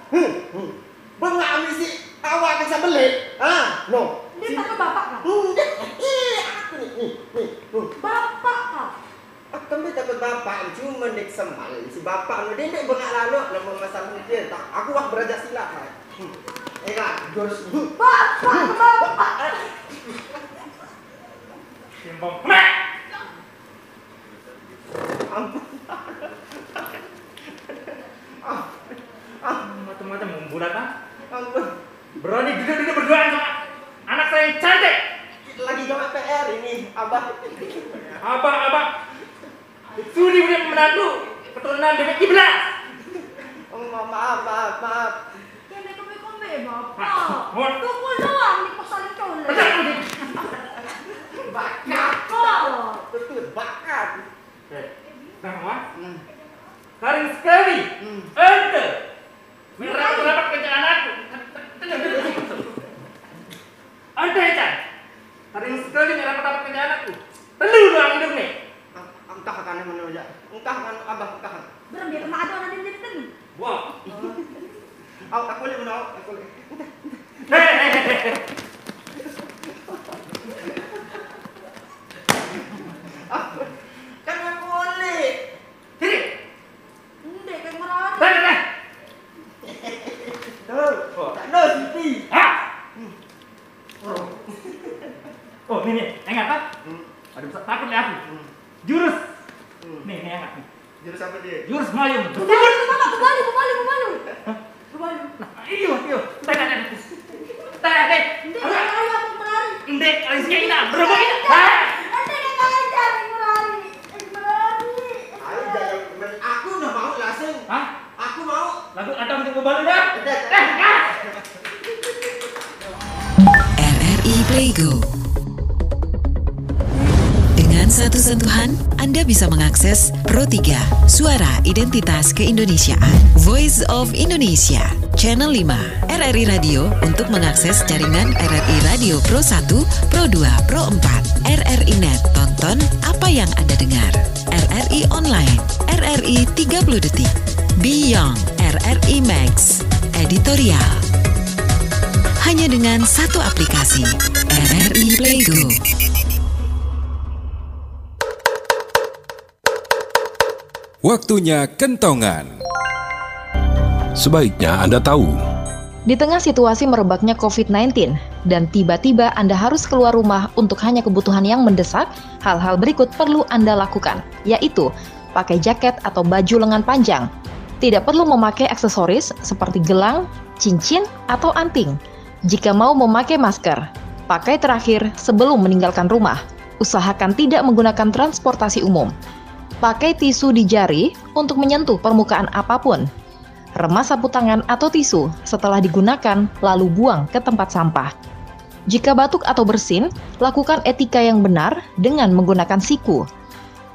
Bengak misi awak bisa beli. No. Dia takut bapak kan? Bapak kan? Kami takut bapak, cuma dek semal. Si bapak dia dek bengak lalu nama masalah dia tak. Aku wah belajar silat kan. Jurus. Bapak. Timbang. Macam-macam membulat berani duduk berduaan sama anak saya yang cantik. Lagi jawab PR ini, abah. Abah. Sudi punya menantu keturunan bebek iblis. Maaf. Kena kombe bapak. Tunggu doang di pasal itu. Bakat. Kali sekali ente merapat kerjaan aku. Ente Ecan, kali sekali merapat kerjaan aku. Telu doang hidup nih. Entah akan mana aja. Entah akan abah entah. Berem dia kena ada orang dinten. Wow. Aku boleh menau. Aku boleh. Kan aku boleh. Sini. Ndek kayak merah. No, Siti. Oh, ini enggak apa? Ada bisa takut ya aku. Jurus. Nih enggak nih. Jurus apa dia? Jurus mayung. Kembali. Iyo. Teh. Ndek, kali sekali nak berapa ini? Aku udah mau langsung. Hah? Aku mau. Lagu ada untuk kembali dah. RRI Playgo. Dengan satu sentuhan, Anda bisa mengakses Pro 3, Suara Identitas Keindonesiaan, Voice of Indonesia, Channel 5, RRI Radio untuk mengakses jaringan RRI Radio Pro 1, Pro 2, Pro 4, RRI Net, tonton apa yang Anda dengar, RRI Online, RRI 30 Detik, Beyond, RRI Max, Editorial. Hanya dengan satu aplikasi, RRI Playgo. Waktunya kentongan. Sebaiknya Anda tahu. Di tengah situasi merebaknya COVID-19 dan tiba-tiba Anda harus keluar rumah untuk hanya kebutuhan yang mendesak, hal-hal berikut perlu Anda lakukan, yaitu pakai jaket atau baju lengan panjang. Tidak perlu memakai aksesoris seperti gelang, cincin, atau anting. Jika mau memakai masker, pakai terakhir sebelum meninggalkan rumah. Usahakan tidak menggunakan transportasi umum. Pakai tisu di jari untuk menyentuh permukaan apapun. Remas sapu tangan atau tisu setelah digunakan, lalu buang ke tempat sampah. Jika batuk atau bersin, lakukan etika yang benar dengan menggunakan siku.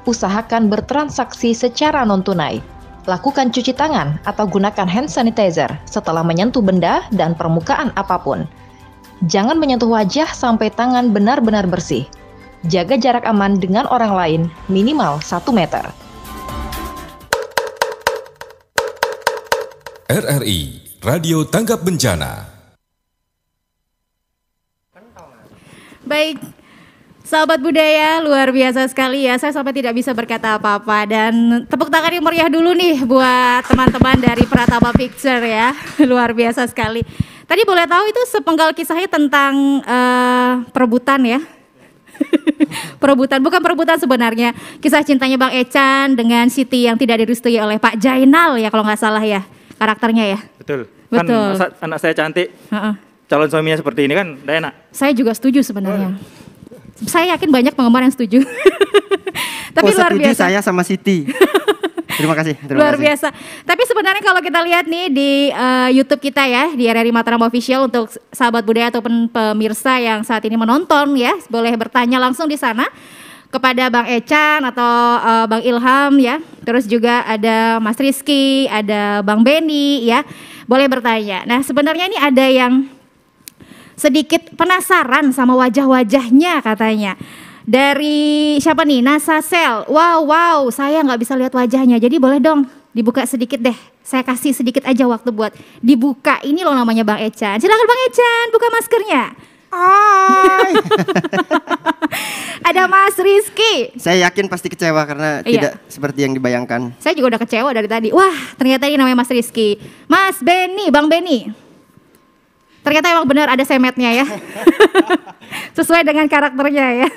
Usahakan bertransaksi secara non-tunai. Lakukan cuci tangan atau gunakan hand sanitizer setelah menyentuh benda dan permukaan apapun. Jangan menyentuh wajah sampai tangan benar-benar bersih. Jaga jarak aman dengan orang lain minimal 1 meter. RRI, Radio Tanggap Bencana. Baik, sahabat budaya, luar biasa sekali ya. Saya sampai tidak bisa berkata apa-apa. Dan tepuk tangan yang meriah dulu nih buat teman-teman dari Pratama Picture ya. Luar biasa sekali. Tadi boleh tahu itu sepenggal kisahnya tentang perebutan ya. Bukan perebutan sebenarnya. Kisah cintanya Bang Ecan dengan Siti yang tidak direstui oleh Pak Jainal ya kalau nggak salah ya karakternya ya. Betul. Betul. Kan anak saya cantik. Calon suaminya seperti ini kan, udah enak. Saya juga setuju sebenarnya. Saya yakin banyak penggemar yang setuju. Tapi luar biasa. Saya sama Siti. Terima kasih. Luar biasa. Tapi sebenarnya kalau kita lihat nih di YouTube kita ya, di RRI Mataram Official untuk sahabat budaya ataupun pemirsa yang saat ini menonton ya, boleh bertanya langsung di sana. kepada Bang Ecan atau Bang Ilham ya. Terus juga ada Mas Rizky, ada Bang Benny ya. Boleh bertanya. Nah, sebenarnya ini ada yang sedikit penasaran sama wajah-wajahnya katanya. Dari siapa nih? Nasasel. Wow, saya nggak bisa lihat wajahnya. Jadi boleh dong dibuka sedikit deh. Saya kasih sedikit aja waktu buat dibuka. Ini loh namanya Bang Ecan. Silakan Bang Ecan, buka maskernya. Hai. Ada Mas Rizky. Saya yakin pasti kecewa karena tidak seperti yang dibayangkan. Saya juga udah kecewa dari tadi. Wah, ternyata ini namanya Mas Rizky. Mas Benny, Bang Benny. Ternyata emang benar ada semetnya ya. Sesuai dengan karakternya ya.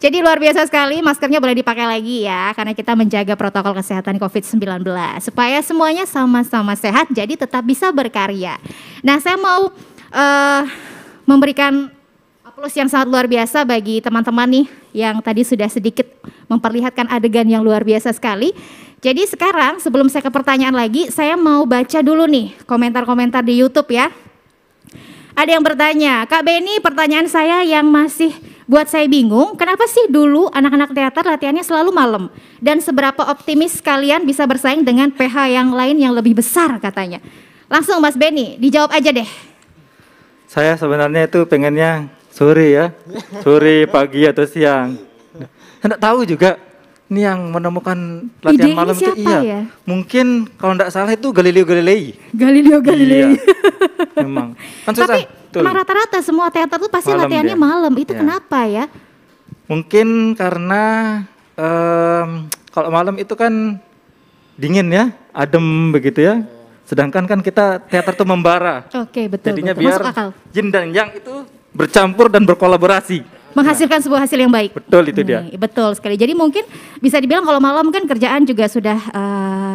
Jadi luar biasa sekali, maskernya boleh dipakai lagi ya. Karena kita menjaga protokol kesehatan COVID-19. Supaya semuanya sama-sama sehat, jadi tetap bisa berkarya. Nah, saya mau memberikan aplaus yang sangat luar biasa bagi teman-teman nih yang tadi sudah sedikit memperlihatkan adegan yang luar biasa sekali. Jadi sekarang sebelum saya ke pertanyaan lagi, saya mau baca dulu nih komentar-komentar di YouTube ya. Ada yang bertanya, Kak Benny, pertanyaan saya yang masih buat saya bingung, kenapa sih dulu anak-anak teater latihannya selalu malam? Dan seberapa optimis kalian bisa bersaing dengan PH yang lain yang lebih besar katanya? Langsung Mas Benny, dijawab aja deh. Saya sebenarnya itu pengennya sore ya, sore, pagi atau siang. Saya tahu juga, ini yang menemukan latihan Ide malam itu ya? Mungkin kalau tidak salah itu Galileo Galilei. Galileo Galilei. Iya, memang. Kan susah. Tapi emang rata-rata semua teater tuh pasti Malam latihannya dia. malam. Itu Ya. kenapa ya? Mungkin karena kalau malam itu kan dingin ya, adem begitu ya. Sedangkan kan kita teater tuh membara. Oke, betul. Jadinya betul. biar Masuk akal. yin dan yang itu bercampur dan berkolaborasi. Menghasilkan sebuah hasil yang baik. Betul itu dia. Betul sekali. Jadi mungkin bisa dibilang kalau malam kan kerjaan juga sudah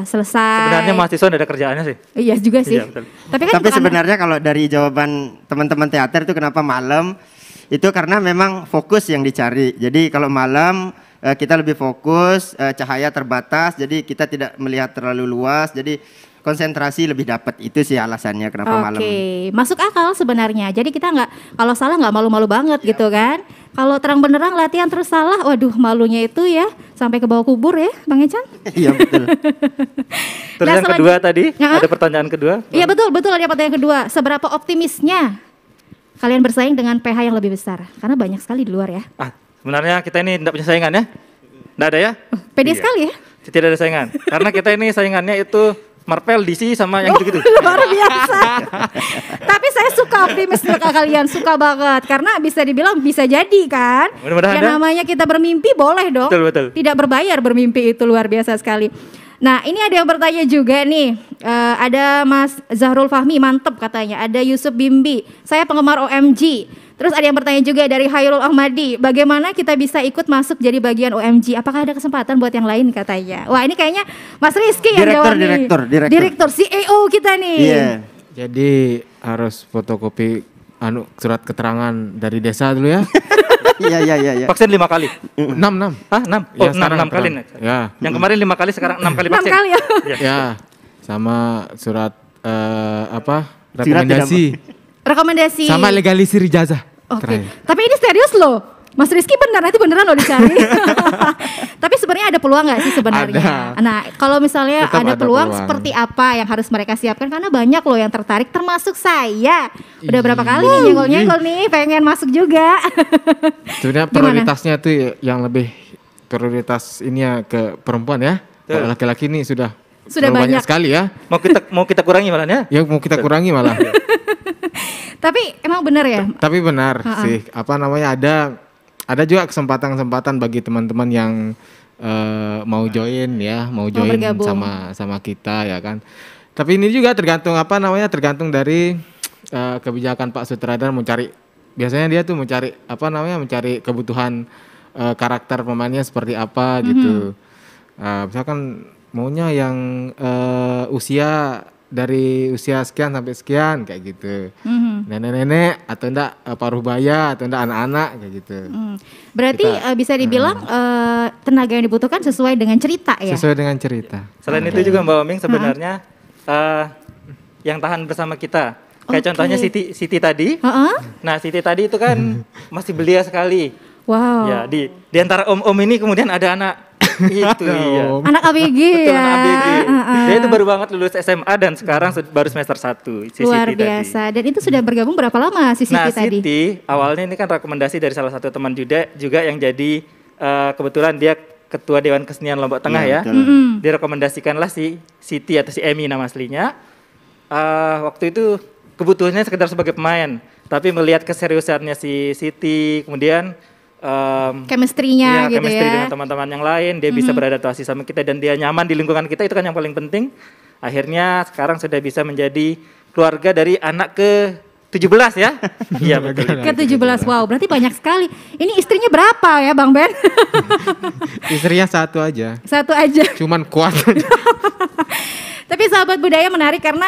selesai. Sebenarnya mahasiswa tidak ada kerjaannya sih. Iya juga sih. Iya, betul. Tapi kan Tapi sebenarnya kalau dari jawaban teman-teman teater itu kenapa malam, itu karena memang fokus yang dicari. Jadi kalau malam kita lebih fokus, cahaya terbatas, jadi kita tidak melihat terlalu luas, jadi konsentrasi lebih dapat. Itu sih alasannya kenapa malam. Oke, masuk akal sebenarnya. Jadi kita nggak, kalau salah nggak malu-malu banget gitu kan. Kalau terang benderang latihan terus salah, waduh malunya itu ya sampai ke bawah kubur ya, Bang Ecan. Iya betul. Terus yang kedua tadi, Ya? ada pertanyaan kedua. Iya betul ada pertanyaan kedua. Seberapa optimisnya kalian bersaing dengan PH yang lebih besar? Karena banyak sekali di luar ya. Sebenarnya kita ini tidak punya saingan ya. Tidak ada ya? Pede sekali ya. Tidak ada saingan. Karena kita ini saingannya itu Marvel, DC sama yang gitu-gitu. Luar biasa. Tapi saya suka optimis dengan kalian, suka banget. Karena bisa dibilang bisa jadi kan. Mudah-mudahan Yang namanya kita bermimpi boleh dong. Betul. Tidak berbayar bermimpi itu luar biasa sekali. Nah ini ada yang bertanya juga nih. Ada Mas Zahrul Fahmi, mantep katanya. Ada Yusuf Bimbi, saya penggemar OMG. Terus ada yang bertanya juga dari Hairul Ahmadi, bagaimana kita bisa ikut masuk jadi bagian OMG? Apakah ada kesempatan buat yang lain katanya? Wah ini kayaknya Mas Rizky yang jawab nih. Direktur CEO kita nih. Iya. Jadi harus fotokopi surat keterangan dari desa dulu ya. Iya. Vaksin 5 kali. 6. Ah 6? Oh Ya, 6 kali. Ya. Yang kemarin 5 kali, sekarang 6 kali vaksin. 6 kali ya? Ya. Sama surat rekomendasi. Rekomendasi. Sama legalisir ijazah. Oke. Tapi ini serius loh. Mas Rizky nanti beneran loh dicari. Tapi sebenarnya ada peluang nggak sih sebenarnya? Ada. Nah kalau misalnya Tetap ada ada peluang peluang. seperti apa yang harus mereka siapkan? Karena banyak loh yang tertarik termasuk saya. Udah berapa kali nih nyenggol-nyenggol nih pengen masuk juga. Sebenarnya prioritasnya tuh yang lebih prioritas ini ya ke perempuan ya. Kalau laki-laki ini sudah banyak sekali ya. Mau kita kurangi malah ya? Ya mau kita kurangi malah. Tapi emang benar ya? Tapi benar sih, ada juga kesempatan-kesempatan bagi teman-teman yang mau join ya, mau join bergabung. sama kita ya kan. Tapi ini juga tergantung dari kebijakan Pak Sutradara biasanya dia tuh mencari kebutuhan karakter pemainnya seperti apa gitu. Misalkan maunya yang usia dari usia sekian sampai sekian kayak gitu. Nenek-nenek atau enggak paruh baya atau enggak anak-anak kayak gitu. Berarti bisa dibilang tenaga yang dibutuhkan sesuai dengan cerita ya? Sesuai dengan cerita. Selain itu juga Mbak Oming sebenarnya yang tahan bersama kita. Kayak contohnya Siti tadi. Nah Siti tadi itu kan masih belia sekali. Wow. Ya, di antara om-om ini kemudian ada anak itu iya. Anak ABG Betul, ya. anak ABG. Dia itu baru banget lulus SMA dan sekarang baru semester 1. Si Luar Siti biasa. Tadi. Dan itu sudah bergabung berapa lama si Siti tadi? Siti awalnya ini kan rekomendasi dari salah satu teman juga yang jadi kebetulan dia Ketua Dewan Kesenian Lombok Tengah ya. Direkomendasikanlah si Siti atau si Emi nama aslinya. Waktu itu kebutuhannya sekedar sebagai pemain, tapi melihat keseriusannya si Siti, kemudian chemistry-nya gitu chemistry ya. dengan teman-teman yang lain, dia bisa beradaptasi sama kita dan dia nyaman di lingkungan kita, itu kan yang paling penting. Akhirnya sekarang sudah bisa menjadi keluarga dari anak ke-17 ya. Iya betul. Ke-17, wow berarti banyak sekali. Ini istrinya berapa ya Bang Ben? Istrinya satu aja. Satu aja. Cuman kuat. Tapi sahabat budaya menarik karena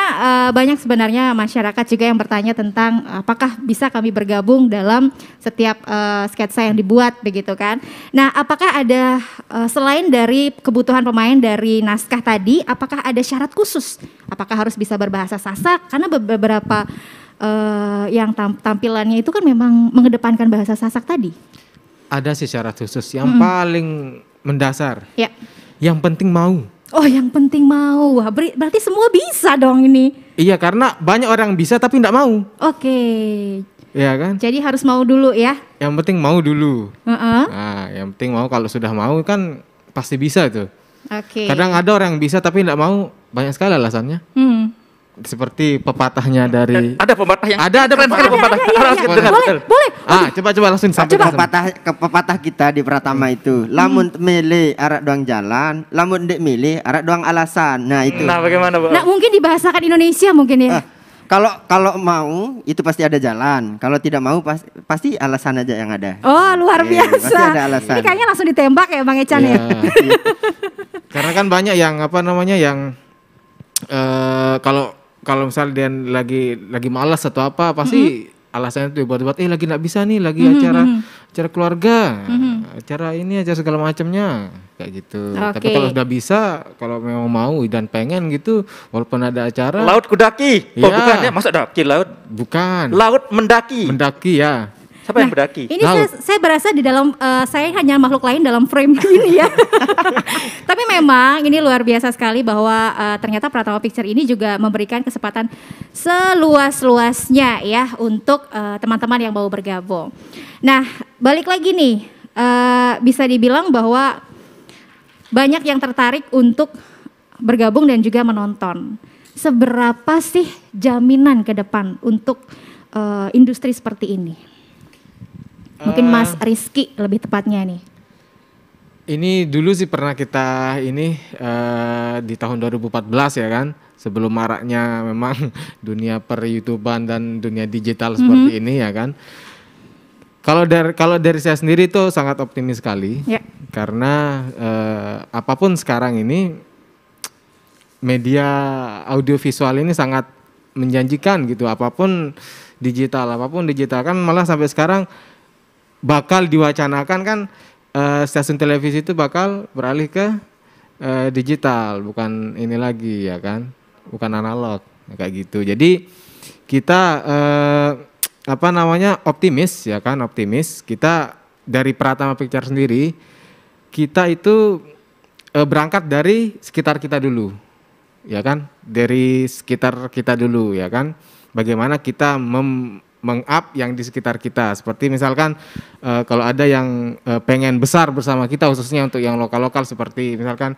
banyak sebenarnya masyarakat juga yang bertanya tentang apakah bisa kami bergabung dalam setiap sketsa yang dibuat begitu kan. Nah apakah ada selain dari kebutuhan pemain dari naskah tadi, apakah ada syarat khusus? Apakah harus bisa berbahasa Sasak? Karena beberapa yang tampilannya itu kan memang mengedepankan bahasa Sasak tadi. Ada sih syarat khusus yang paling mendasar. Ya. Yang penting mau. Oh yang penting mau, wah berarti semua bisa dong ini. Iya karena banyak orang bisa tapi tidak mau. Oke. Iya kan? Jadi harus mau dulu ya. Yang penting mau dulu. Uh-uh. Nah yang penting mau, kalau sudah mau kan pasti bisa tuh. Oke. Kadang ada orang yang bisa tapi tidak mau, banyak sekali alasannya. Seperti pepatahnya dari ada pepatah yang ada pepatah. Boleh. Coba langsung sampaikan. Pepatah kita di Pratama itu, lamun milih arak doang jalan, lamun dek milih arak doang alasan. Nah itu. Nah bagaimana Bu? Nah mungkin dibahasakan Indonesia mungkin ya. Kalau mau itu pasti ada jalan, kalau tidak mau pasti alasan aja yang ada. Oh luar biasa. Pasti ada alasan. Ini kayaknya langsung ditembak ya Bang Ecan ya. Karena kan banyak yang yang kalau misalnya dia lagi malas atau apa pasti alasannya itu buat lagi nggak bisa nih, lagi acara keluarga, acara segala macamnya kayak gitu. Tapi kalau sudah bisa, kalau memang mau dan pengen gitu, walaupun ada acara laut kudaki. Oh bukan ya, masa daki laut? Bukan. Laut mendaki. Mendaki ya. Siapa yang mendaki? Ini saya berasa di dalam saya hanya makhluk lain dalam frame ini ya. Tapi memang ini luar biasa sekali bahwa ternyata Pratama Picture ini juga memberikan kesempatan seluas-luasnya ya untuk teman-teman yang mau bergabung. Nah balik lagi nih, bisa dibilang bahwa banyak yang tertarik untuk bergabung dan juga menonton. Seberapa sih jaminan ke depan untuk industri seperti ini? Mungkin Mas Rizky lebih tepatnya nih. Ini dulu sih pernah kita di tahun 2014 ya kan, sebelum maraknya memang dunia per-YouTubean dan dunia digital seperti ini ya kan. Kalau dari saya sendiri itu sangat optimis sekali, karena apapun sekarang ini media audiovisual ini sangat menjanjikan gitu, apapun digital kan malah sampai sekarang bakal diwacanakan kan stasiun televisi itu bakal beralih ke digital, bukan ini lagi ya kan, bukan analog kayak gitu. Jadi kita optimis ya kan, optimis. Kita dari Pratama Picture sendiri, kita itu berangkat dari sekitar kita dulu, ya kan, dari sekitar kita dulu ya kan. Bagaimana kita meng-up yang di sekitar kita, seperti misalkan kalau ada yang pengen besar bersama kita, khususnya untuk yang lokal-lokal, seperti misalkan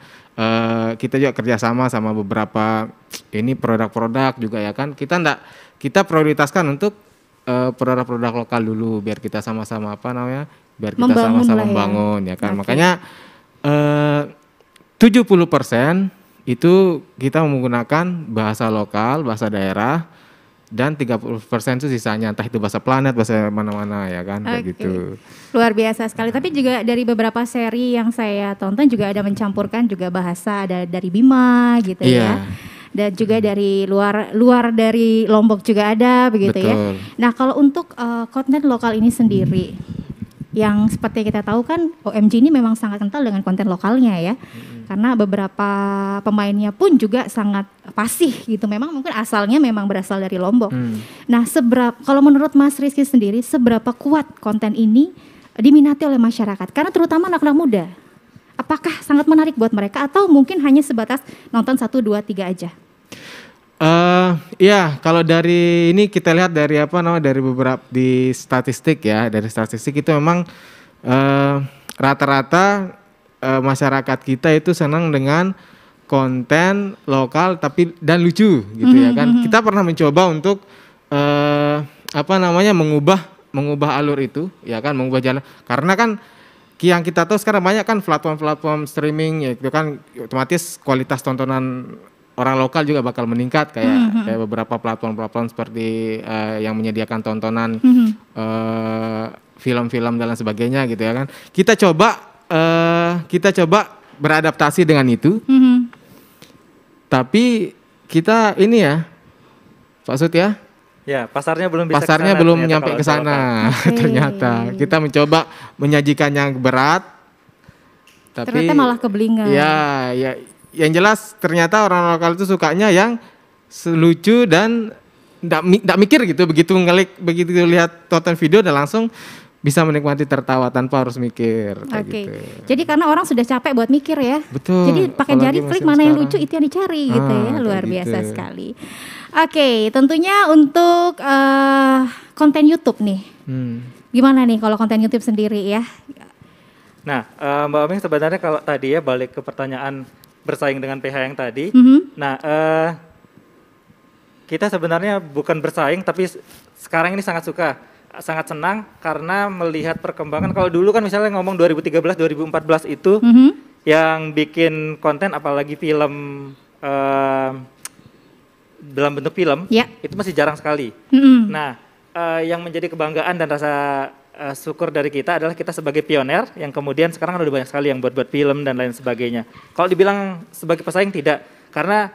kita juga kerjasama sama beberapa ini produk-produk juga ya kan, kita prioritaskan untuk produk-produk lokal dulu, biar kita sama-sama biar kita sama-sama membangun ya kan. Makanya 70% itu kita menggunakan bahasa lokal, bahasa daerah, dan 30% itu sisanya, entah itu bahasa planet, bahasa mana-mana ya kan, kayak gitu. Luar biasa sekali. Tapi juga dari beberapa seri yang saya tonton juga ada mencampurkan juga bahasa, ada dari Bima gitu ya. Dan juga dari luar dari Lombok juga ada begitu. Betul. Ya. Nah kalau untuk konten lokal ini sendiri, yang seperti kita tahu kan OMG ini memang sangat kental dengan konten lokalnya ya. Karena beberapa pemainnya pun juga sangat fasih gitu. Memang mungkin asalnya memang berasal dari Lombok. Nah kalau menurut Mas Rizky sendiri, seberapa kuat konten ini diminati oleh masyarakat? Karena terutama anak-anak muda. Apakah sangat menarik buat mereka atau mungkin hanya sebatas nonton 1, 2, 3 aja? Ya, kalau dari ini kita lihat dari dari beberapa di statistik ya, dari statistik itu memang rata-rata masyarakat kita itu senang dengan konten lokal dan lucu gitu ya kan. Kita pernah mencoba untuk mengubah alur itu ya kan, mengubah jalan. Karena kan yang kita tahu sekarang banyak kan platform streaming ya itu kan, otomatis kualitas tontonan orang lokal juga bakal meningkat kayak beberapa platform seperti yang menyediakan tontonan film-film dan lain sebagainya gitu ya kan. Kita coba beradaptasi dengan itu. Tapi kita ini ya Pak Sud ya. Ya, pasarnya belum bisa pasarnya belum nyampe ke sana ternyata. Kita mencoba menyajikan yang berat, tapi ternyata malah kebelingan. Ya, yang jelas ternyata orang lokal itu sukanya yang lucu dan enggak mikir gitu, begitu lihat tonton video dan langsung bisa menikmati tertawa tanpa harus mikir kayak gitu. Jadi karena orang sudah capek buat mikir ya. Betul. Jadi pakai jari klik mana yang lucu itu yang dicari gitu ya. Luar biasa sekali. Oke, tentunya untuk konten YouTube nih. Gimana nih kalau konten YouTube sendiri ya? Nah, Mbak Oming sebenarnya kalau tadi ya balik ke pertanyaan bersaing dengan PH yang tadi. Nah, kita sebenarnya bukan bersaing tapi sekarang ini sangat senang karena melihat perkembangan. Kalau dulu kan misalnya ngomong 2013, 2014 itu yang bikin konten apalagi film dalam bentuk film itu masih jarang sekali. Nah, yang menjadi kebanggaan dan rasa syukur dari kita adalah kita sebagai pioner yang kemudian sekarang kan udah banyak sekali yang buat film dan lain sebagainya. Kalau dibilang sebagai pesaing tidak, karena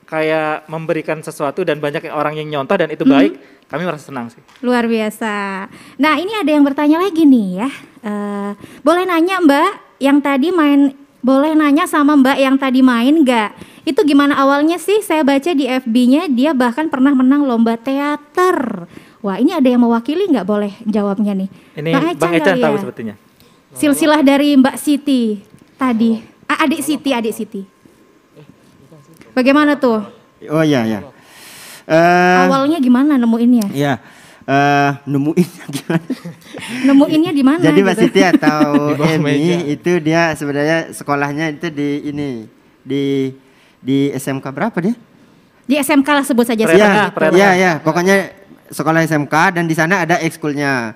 kayak memberikan sesuatu dan banyak orang yang nyontoh dan itu baik, kami merasa senang sih. Luar biasa. Nah, ini ada yang bertanya lagi nih ya. Boleh nanya Mbak yang tadi boleh nanya sama Mbak yang tadi main nggak? Itu gimana awalnya sih? Saya baca di FB-nya dia bahkan pernah menang lomba teater. Wah, ini ada yang mewakili nggak? Boleh jawabnya nih. Ini Bang Eca tahu sebetulnya. Silsilah dari Mbak Siti tadi. Adik Siti. Bagaimana tuh? Oh iya. Awalnya gimana nemuinnya? Iya. Nemuinnya gimana? Nemuinnya di mana? Jadi Mbak gitu? Siti atau Emi itu dia sebenarnya sekolahnya itu di SMK berapa dia? Di SMK lah sebut saja. Iya, pokoknya sekolah SMK dan di sana ada ekskulnya.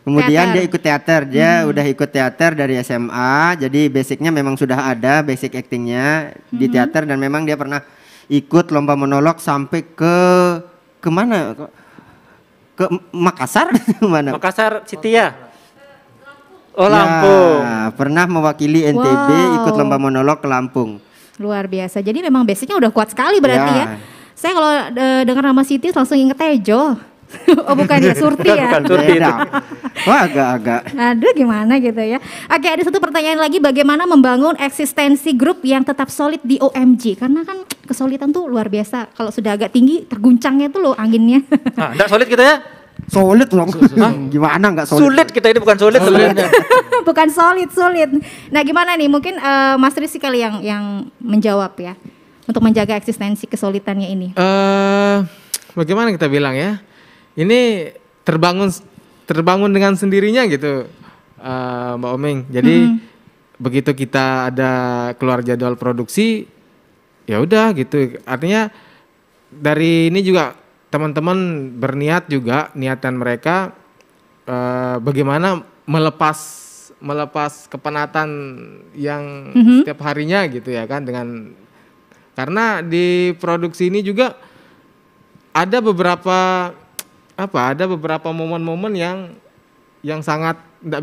Kemudian dia ikut teater, udah ikut teater dari SMA, jadi basicnya memang sudah ada basic actingnya di teater dan memang dia pernah ikut lomba monolog sampai ke mana? Ke Makassar mana? Makassar Citia. Oh, Lampung. Ya, pernah mewakili NTB ikut lomba monolog ke Lampung. Luar biasa. Jadi memang basicnya udah kuat sekali berarti ya. Saya kalau dengar nama Siti langsung inget Tejo. Oh bukan ya, Surti ya. Bukan Surti. Wah agak-agak. Aduh gimana gitu ya. Oke, ada satu pertanyaan lagi, bagaimana membangun eksistensi grup yang tetap solid di OMG? Karena kan kesulitan tuh luar biasa. Kalau sudah agak tinggi terguncangnya tuh loh anginnya. Nah, enggak solid kita ya? Solid loh. Gimana enggak solid? Sulit kita ini bukan solid sebenarnya. Bukan solid. Nah gimana nih, mungkin Mas Rizky kali yang menjawab ya. Untuk menjaga eksistensi kesulitannya ini. Bagaimana kita bilang ya? Ini terbangun dengan sendirinya gitu, Mbak Oming. Jadi begitu kita ada keluar jadwal produksi, ya udah gitu. Artinya dari ini juga teman-teman berniat juga, niatan mereka bagaimana melepas kepenatan yang setiap harinya gitu ya kan, karena di produksi ini juga ada beberapa momen-momen yang sangat tidak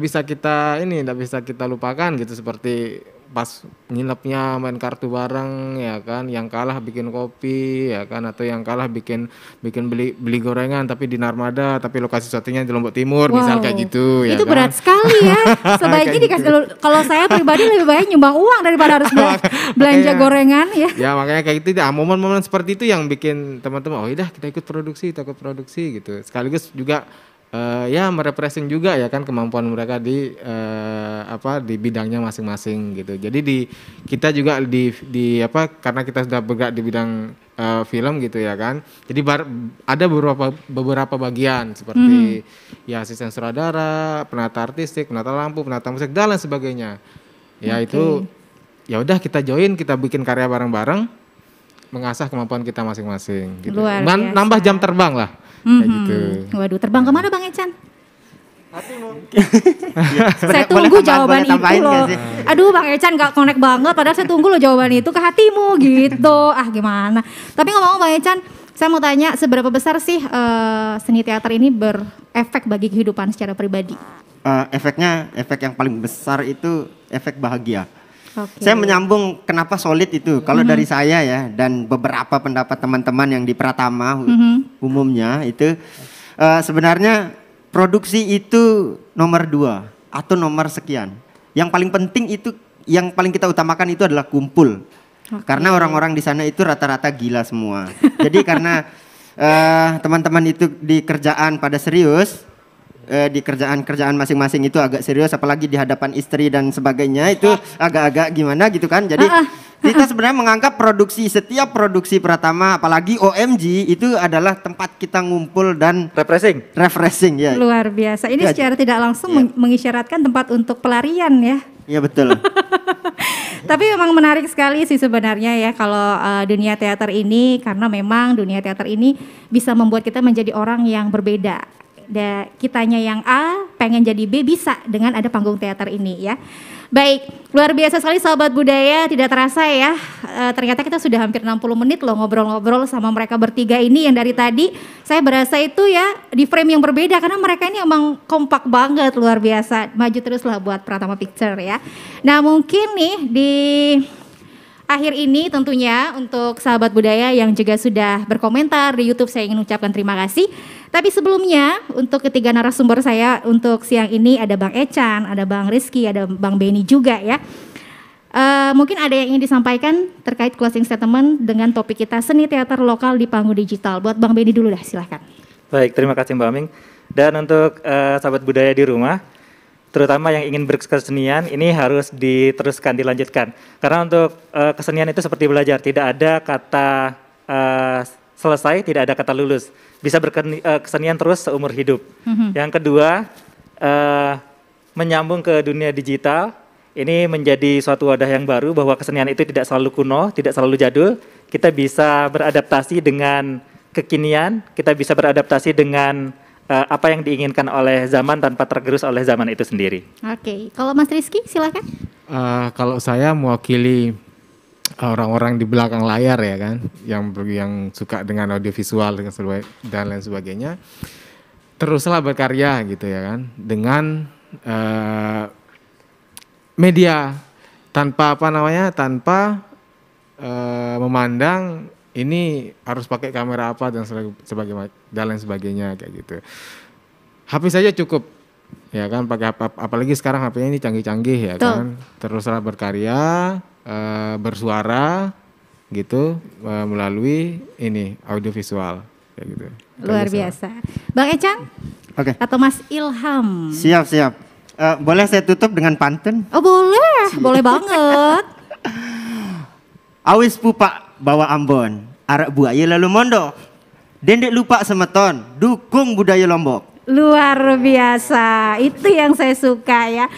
bisa kita lupakan gitu, seperti pas nginepnya main kartu bareng ya kan, yang kalah bikin kopi ya kan, atau yang kalah bikin beli gorengan tapi di Narmada tapi lokasi syutingnya di Lombok Timur, misal kayak gitu ya. Itu kan? berat sekali ya. Sebaiknya dikasih kalau saya pribadi lebih baik nyumbang uang daripada harus belanja gorengan ya. Ya makanya kayak gitu, momen-momen seperti itu yang bikin teman-teman udah kita ikut produksi gitu. Sekaligus juga ya merepresent juga ya kan kemampuan mereka di di bidangnya masing-masing gitu. Jadi kita juga karena kita sudah bergerak di bidang film gitu ya kan. Jadi ada beberapa bagian seperti ya asisten sutradara, penata artistik, penata lampu, penata musik dan lain sebagainya. Ya itu ya udah kita join, kita bikin karya bareng-bareng, mengasah kemampuan kita masing-masing gitu. Nambah jam terbang lah. Kayak gitu. Waduh, terbang kemana Bang Ecan? Saya tunggu jawaban itu loh. Aduh Bang Ecan gak connect banget, padahal saya tunggu loh jawaban itu ke hatimu gitu. Gimana? Tapi ngomong-ngomong Bang Ecan, saya mau tanya seberapa besar sih seni teater ini berefek bagi kehidupan secara pribadi? Efek yang paling besar itu efek bahagia. Saya menyambung kenapa solid itu. Kalau dari saya ya dan beberapa pendapat teman-teman yang di Pratama umumnya itu sebenarnya produksi itu nomor 2 atau nomor sekian. Yang paling penting itu, yang paling kita utamakan itu adalah kumpul. Karena orang-orang di sana itu rata-rata gila semua. Jadi karena teman-teman itu di kerjaan pada serius, di kerjaan masing-masing itu agak serius, apalagi di hadapan istri dan sebagainya itu agak-agak gimana gitu kan. Jadi kita sebenarnya menganggap setiap produksi Pratama, apalagi OMG itu adalah tempat kita ngumpul dan refreshing ya. Luar biasa. Ini secara tidak langsung mengisyaratkan tempat untuk pelarian ya. Iya betul. Tapi memang menarik sekali sih sebenarnya ya kalau dunia teater ini, karena memang dunia teater ini bisa membuat kita menjadi orang yang berbeda. Kitanya yang A pengen jadi B bisa dengan ada panggung teater ini ya. Baik, luar biasa sekali sahabat budaya, tidak terasa ya. Ternyata kita sudah hampir 60 menit loh ngobrol-ngobrol sama mereka bertiga ini yang dari tadi saya berasa itu ya di frame yang berbeda karena mereka ini emang kompak banget, luar biasa. Maju teruslah buat Pratama Picture ya. Nah, mungkin nih di akhir ini tentunya untuk sahabat budaya yang juga sudah berkomentar di YouTube saya ingin ucapkan terima kasih. Tapi sebelumnya untuk ketiga narasumber saya untuk siang ini ada Bang Ecan, ada Bang Rizky, ada Bang Benny juga ya. Mungkin ada yang ingin disampaikan terkait closing statement dengan topik kita seni teater lokal di panggung digital. Buat Bang Benny dulu dah, silahkan. Baik, terima kasih Mbak Aming. Dan untuk sahabat budaya di rumah, terutama yang ingin berkesenian ini harus diteruskan, dilanjutkan. Karena untuk kesenian itu seperti belajar, tidak ada kata selesai, tidak ada kata lulus. Bisa berkesenian terus seumur hidup. Yang kedua, menyambung ke dunia digital, ini menjadi suatu wadah yang baru bahwa kesenian itu tidak selalu kuno, tidak selalu jadul. Kita bisa beradaptasi dengan kekinian, kita bisa beradaptasi dengan apa yang diinginkan oleh zaman tanpa tergerus oleh zaman itu sendiri. Oke, kalau Mas Rizky silakan. Kalau saya mewakili orang-orang di belakang layar ya kan, yang suka dengan audiovisual dan lain sebagainya, teruslah berkarya gitu ya kan, dengan media tanpa tanpa memandang ini harus pakai kamera apa dan lain sebagainya kayak gitu. HP saja cukup ya kan, pakai apalagi sekarang HP-nya ini canggih-canggih ya kan, teruslah berkarya. Bersuara gitu melalui ini audiovisual kayak gitu. Luar biasa. Bang Ecan? Oke. Atau Mas Ilham? Siap. Boleh saya tutup dengan pantun? Oh boleh, boleh banget. Awis pupak bawa Ambon, arak buaya lalu mondok. Dendek lupa semeton, dukung budaya Lombok. Luar biasa, itu yang saya suka ya.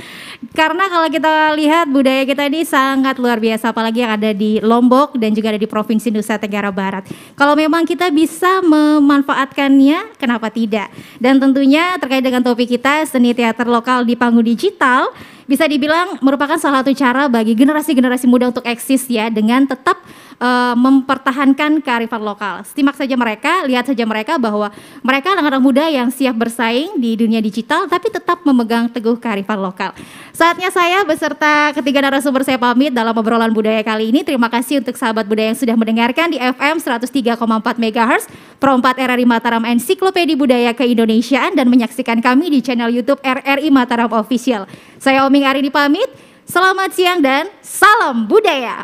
Karena kalau kita lihat budaya kita ini sangat luar biasa, apalagi yang ada di Lombok dan juga ada di Provinsi Nusa Tenggara Barat. Kalau memang kita bisa memanfaatkannya, kenapa tidak? Dan tentunya terkait dengan topik kita, seni teater lokal di panggung digital, bisa dibilang merupakan salah satu cara bagi generasi-generasi muda untuk eksis ya, dengan tetap mempertahankan kearifan lokal. Simak saja mereka, lihat saja mereka bahwa mereka anak-anak muda yang siap bersaing di dunia digital tapi tetap memegang teguh kearifan lokal. Saatnya saya beserta ketiga narasumber saya pamit dalam obrolan budaya kali ini. Terima kasih untuk sahabat budaya yang sudah mendengarkan di FM 103,4 MHz Pro 4 RRI Mataram Ensiklopedia Budaya Keindonesiaan dan menyaksikan kami di channel YouTube RRI Mataram Official. Saya Oming Arini pamit. Selamat siang dan salam budaya.